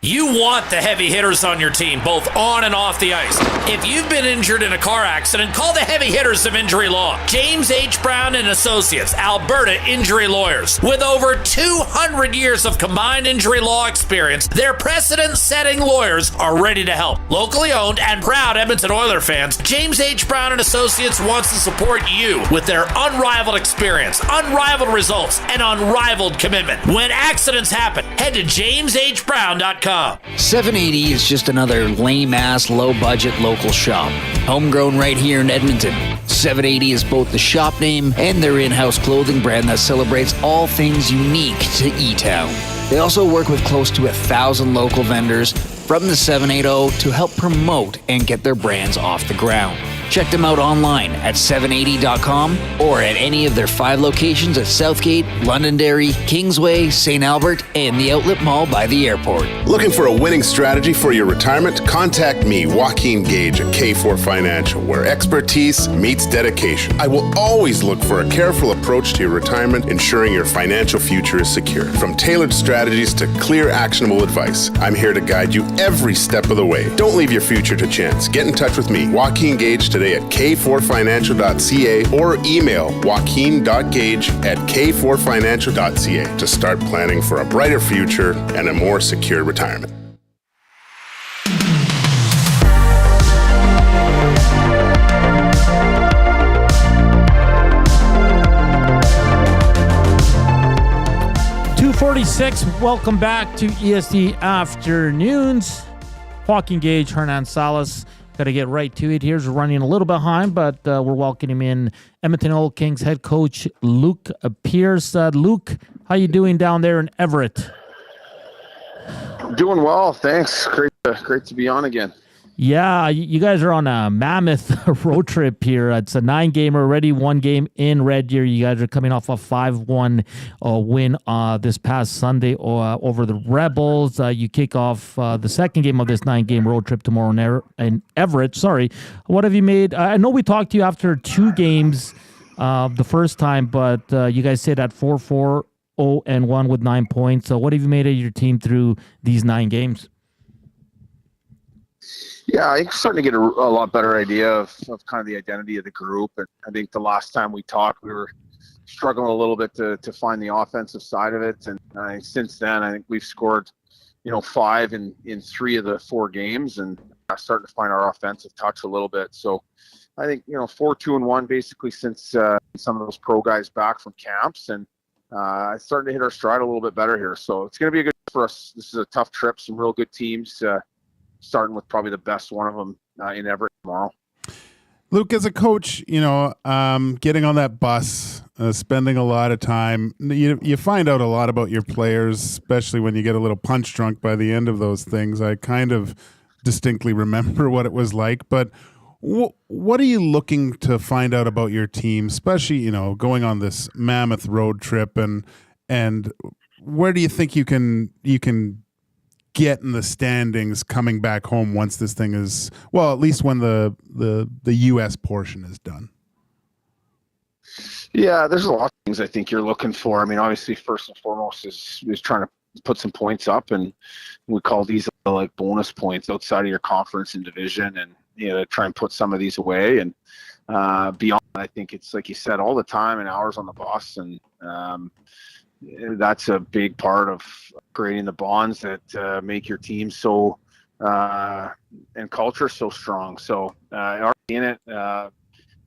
You want the heavy hitters on your team, both on and off the ice. If you've been injured in a car accident, call the heavy hitters of injury law. James H. Brown and Associates, Alberta Injury Lawyers. With over 200 years of combined injury law experience, their precedent-setting lawyers are ready to help. Locally owned and proud Edmonton Oiler fans, James H. Brown and Associates wants to support you with their unrivaled experience, unrivaled results, and unrivaled commitment. When accidents happen, head to jameshbrown.com. 780 is just another lame-ass, low-budget local shop. Homegrown right here in Edmonton. 780 is both the shop name and their in-house clothing brand that celebrates all things unique to E-Town. They also work with close to 1,000 local vendors from the 780 to help promote and get their brands off the ground. Check them out online at 780.com or at any of their 5 locations at Southgate, Londonderry, Kingsway, St. Albert, and the Outlet Mall by the airport. Looking for a winning strategy for your retirement? Contact me, Joaquin Gage at K4 Financial, where expertise meets dedication. I will always look for a careful approach to your retirement, ensuring your financial future is secure. From tailored strategies to clear, actionable advice, I'm here to guide you every step of the way. Don't leave your future to chance. Get in touch with me, Joaquin Gage, today at k4financial.ca or email joaquin.gage@k4financial.ca to start planning for a brighter future and a more secure retirement. Welcome back to EST Afternoons. Joaquin Gage, Hernan Salas. Got to get right to it. Here's running a little behind, but we're welcoming in Edmonton Oil Kings head coach Luke Pierce. Luke, how you doing down there in Everett? Doing well, thanks. Great to be on again. Yeah, you guys are on a mammoth road trip here. It's a 9-gamer already, 1 game in Red Deer. You guys are coming off a 5-1 win this past Sunday over the Rebels. You kick off the second game of this 9-game road trip tomorrow in Everett. Sorry. What have you made? I know we talked to you after 2 games the first time, but you guys sit at 4-4-0-1 with 9 points. So what have you made of your team through these 9 games? Yeah, I'm starting to get a lot better idea of kind of the identity of the group. And I think the last time we talked, we were struggling a little bit to find the offensive side of it. And since then, I think we've scored, 5 in 3 of the 4 games and starting to find our offensive touch a little bit. So I think, 4-2-1 basically since some of those pro guys back from camps. And starting to hit our stride a little bit better here. So it's going to be a good for us. This is a tough trip, some real good teams. Starting with probably the best one of them in Everett tomorrow. Luke, as a coach, getting on that bus, spending a lot of time, you find out a lot about your players, especially when you get a little punch drunk by the end of those things. I kind of distinctly remember what it was like, but what are you looking to find out about your team, especially, going on this mammoth road trip, and where do you think you can get in the standings coming back home once this thing is, well, at least when the U.S. portion is done? Yeah, there's a lot of things I think you're looking for. I mean, obviously, first and foremost is trying to put some points up, and we call these like bonus points outside of your conference and division, and try and put some of these away. And beyond, I think it's like you said, all the time and hours on the bus, and that's a big part of creating the bonds that make your team so and culture so strong. So already in it, a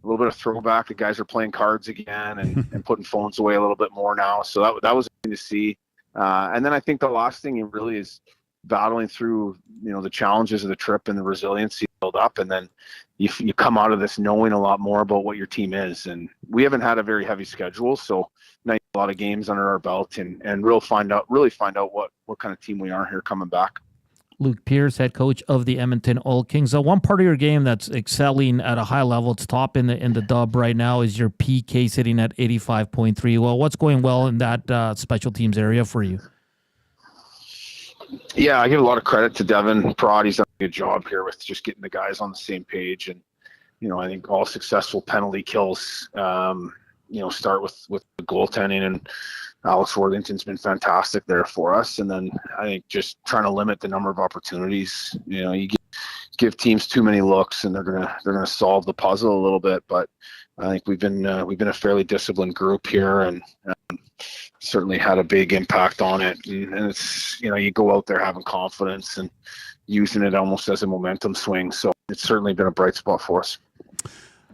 little bit of throwback. The guys are playing cards again and putting phones away a little bit more now. So that was good to see. And then I think the last thing really is battling through the challenges of the trip and the resiliency build up, and then you come out of this knowing a lot more about what your team is. And we haven't had a very heavy schedule, so now a lot of games under our belt, and really find out what kind of team we are here coming back. Luke Pierce, head coach of the Edmonton Oil Kings. One part of your game that's excelling at a high level, it's top in the dub right now, is your PK sitting at 85.3. Well, what's going well in that special teams area for you? Yeah, I give a lot of credit to Devin Prod. He's done a good job here with just getting the guys on the same page. And, I think all successful penalty kills, start with the goaltending, and Alex Worthington's been fantastic there for us. And then I think just trying to limit the number of opportunities. You give teams too many looks, and they're gonna solve the puzzle a little bit. But I think we've been a fairly disciplined group here, and certainly had a big impact on it. And it's you go out there having confidence and using it almost as a momentum swing. So it's certainly been a bright spot for us.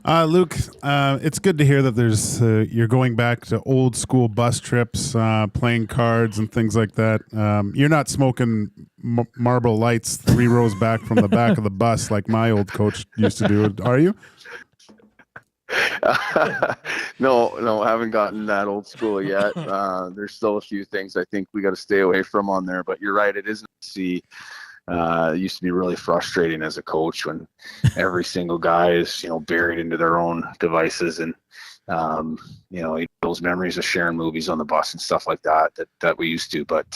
Luke, it's good to hear that there's you're going back to old school bus trips, playing cards and things like that. You're not smoking Marlboro Lights 3 rows back from the back of the bus like my old coach used to do, are you? No, I haven't gotten that old school yet. There's still a few things I think we got to stay away from on there, but you're right. It is nice to see It used to be really frustrating as a coach when every single guy is, buried into their own devices, and those memories of sharing movies on the bus and stuff like that we used to. But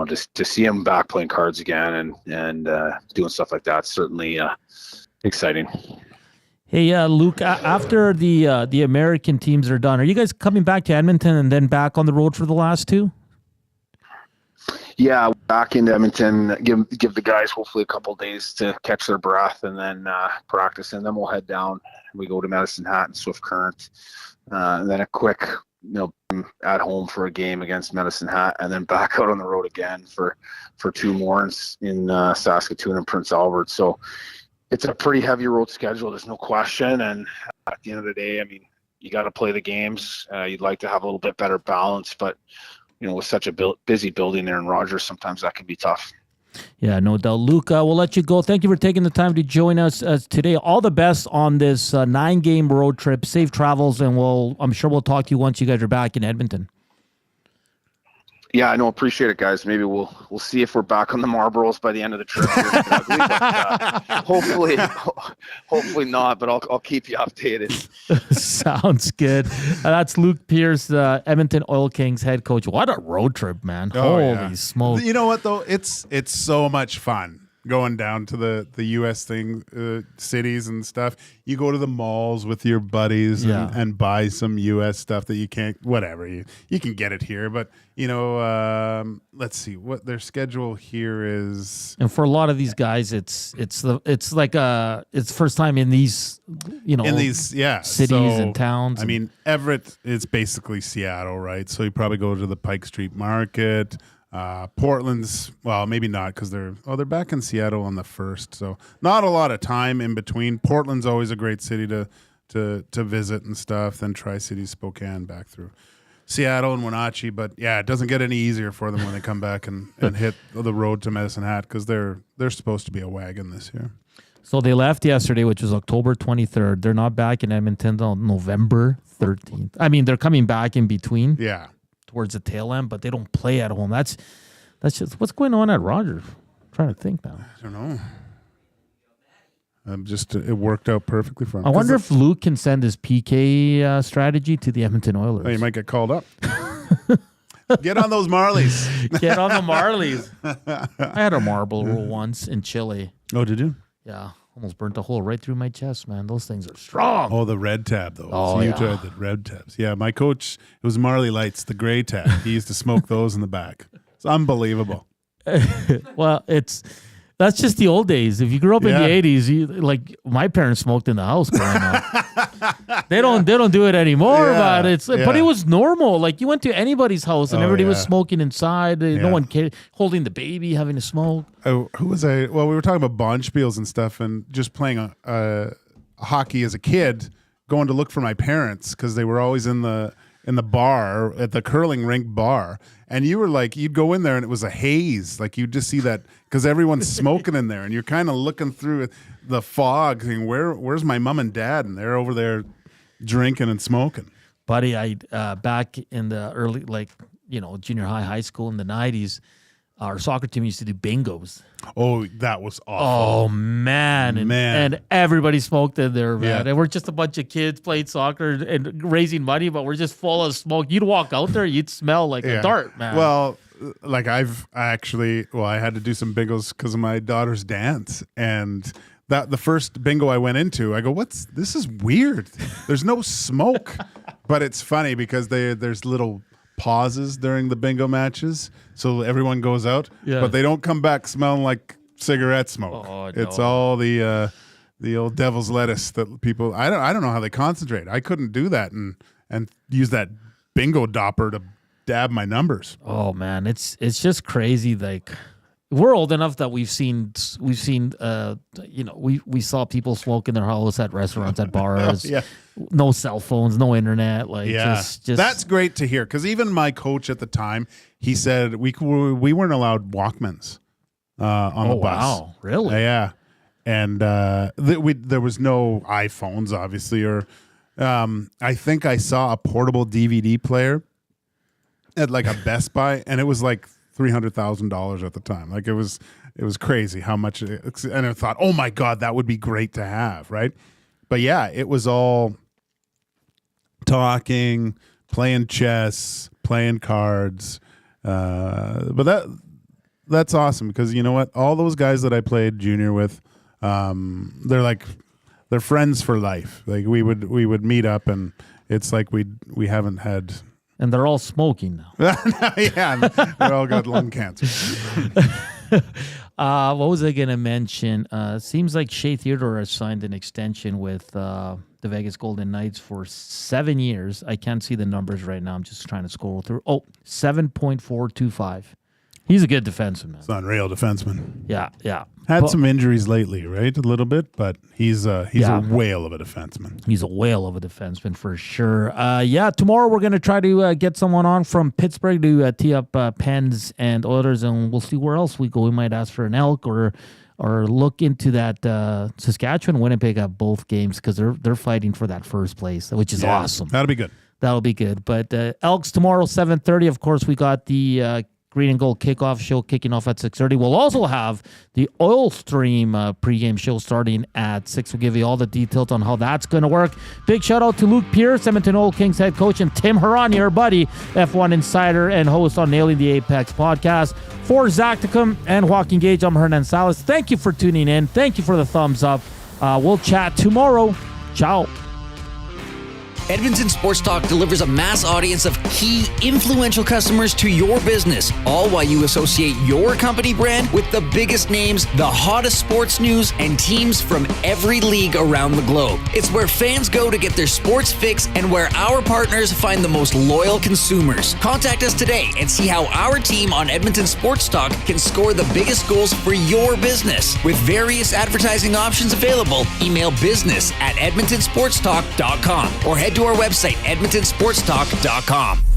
just to see him back playing cards again and doing stuff like that, certainly exciting. Hey, Luke, after the American teams are done, are you guys coming back to Edmonton and then back on the road for the last two? Yeah, back into Edmonton, give the guys hopefully a couple days to catch their breath, and then practice, and then we'll head down. We go to Medicine Hat and Swift Current, and then a quick, at home for a game against Medicine Hat, and then back out on the road again for two more in Saskatoon and Prince Albert. So it's a pretty heavy road schedule. There's no question, and at the end of the day, I mean, you got to play the games. You'd like to have a little bit better balance, but with such a busy building there in Rogers, sometimes that can be tough. Yeah, no doubt. Luke, we'll let you go. Thank you for taking the time to join us today. All the best on this 9-game road trip. Safe travels, and I'm sure we'll talk to you once you guys are back in Edmonton. Yeah, I know. Appreciate it, guys. Maybe we'll see if we're back on the Marlboros by the end of the trip. Hopefully not. But I'll keep you updated. Sounds good. That's Luke Pierce, Edmonton Oil Kings head coach. What a road trip, man! Holy smokes! You know what though? It's so much fun going down to the U.S. cities and stuff. You go to the malls with your buddies and buy some U.S. stuff that you can't. Whatever you can get it here, but let's see what their schedule here is. And for a lot of these guys, it's first time in these cities and towns. I mean, Everett is basically Seattle, right? So you probably go to the Pike Street Market. Portland's, well, maybe not because they're back in Seattle on the 1st, so not a lot of time in between. Portland's always a great city to visit and stuff. Then Tri-Cities, Spokane, back through Seattle and Wenatchee. But yeah, it doesn't get any easier for them when they come back and hit the road to Medicine Hat because they're supposed to be a wagon this year. So they left yesterday, which was October 23rd. They're not back in Edmonton until November 13th. I mean, they're coming back in between. Yeah. Towards the tail end, but they don't play at home. That's just what's going on at Rogers. I'm trying to think now. I don't know. It worked out perfectly for him. I wonder if Luke can send his PK strategy to the Edmonton Oilers. Oh, you might get called up. Get on those Marlies. Get on the Marlies. I had a marble roll once in Chile. Oh, did you? Yeah. Almost burnt a hole right through my chest, man. Those things are strong. Oh, the red tab, though. Oh, so you tried the red tabs. Yeah, my coach, it was Marley Lights, the gray tab. He used to smoke those in the back. It's unbelievable. Well, that's just the old days. If you grew up in the 80s, like my parents smoked in the house growing up. They don't do it anymore, but but it was normal. Like you went to anybody's house and everybody was smoking inside. No one cared, holding the baby, having to smoke. Oh, who was I? Well, we were talking about bonspiels and stuff, and just playing hockey as a kid, going to look for my parents because they were always in the bar at the curling rink bar. And you were like, you'd go in there and it was a haze. Like you'd just see that because everyone's smoking in there and you're kind of looking through the fog thinking, where's my mom and dad? And they're over there drinking and smoking. Buddy, I back in the early, junior high school in the 90s, our soccer team used to do bingos. Oh, that was awful. Oh, man. And everybody smoked in there, man. Yeah. And we're just a bunch of kids playing soccer and raising money, but we're just full of smoke. You'd walk out there, you'd smell like a dart, man. Well, like I had to do some bingos because of my daughter's dance. And the first bingo I went into, I go, this is weird. There's no smoke. But it's funny because there's little pauses during the bingo matches, so everyone goes out, but they don't come back smelling like cigarette smoke. Oh, it's no. all the old devil's lettuce that people. I don't know how they concentrate. I couldn't do that and use that bingo dopper to dab my numbers. Oh man, it's just crazy. Like we're old enough that we saw people smoke in their house at restaurants, at bars. Yeah. No cell phones, no internet. Just that's great to hear. Because even my coach at the time, he said we weren't allowed Walkmans on the bus. Wow, really? Yeah, and there was no iPhones, obviously, or I think I saw a portable DVD player at like a Best Buy, and it was like $300,000 at the time. Like it was it was crazy how much. And I thought, oh my God, that would be great to have, right? But yeah, it was all talking, playing chess, playing cards. But that's awesome because you know what? All those guys that I played junior with, they're friends for life. Like we would meet up, and it's like we haven't had. And they're all smoking now. Yeah, they all got lung cancer. What was I going to mention? Seems like Shea Theodore has signed an extension with the Vegas Golden Knights for 7 years. I can't see the numbers right now. I'm just trying to scroll through. 7.425. He's a good defenseman, man. It's an unreal defenseman. Yeah. Had some injuries lately, right? A little bit, but he's a whale of a defenseman. He's a whale of a defenseman for sure. Tomorrow we're going to try to get someone on from Pittsburgh to tee up Pens and Oilers, and we'll see where else we go. We might ask for an Elk or look into that Saskatchewan, Winnipeg have both games because they're fighting for that first place, which is awesome. That'll be good. That'll be good. But Elks tomorrow, 7:30. Of course, we got the Green and Gold kickoff show kicking off at 6:30. We'll also have the Oil Stream pregame show starting at 6. We'll give you all the details on how that's going to work. Big shout out to Luke Pierce, Edmonton Oil Kings head coach, and Tim Hauraney, our buddy, F1 insider and host on Nailing the Apex podcast. For Zach Tecum and Joaquin Gage, I'm Hernan Salas. Thank you for tuning in. Thank you for the thumbs up. We'll chat tomorrow. Ciao. Edmonton Sports Talk delivers a mass audience of key, influential customers to your business, all while you associate your company brand with the biggest names, the hottest sports news, and teams from every league around the globe. It's where fans go to get their sports fix and where our partners find the most loyal consumers. Contact us today and see how our team on Edmonton Sports Talk can score the biggest goals for your business. With various advertising options available, email business@edmontonsportstalk.com or head to our website, edmontonsportstalk.com.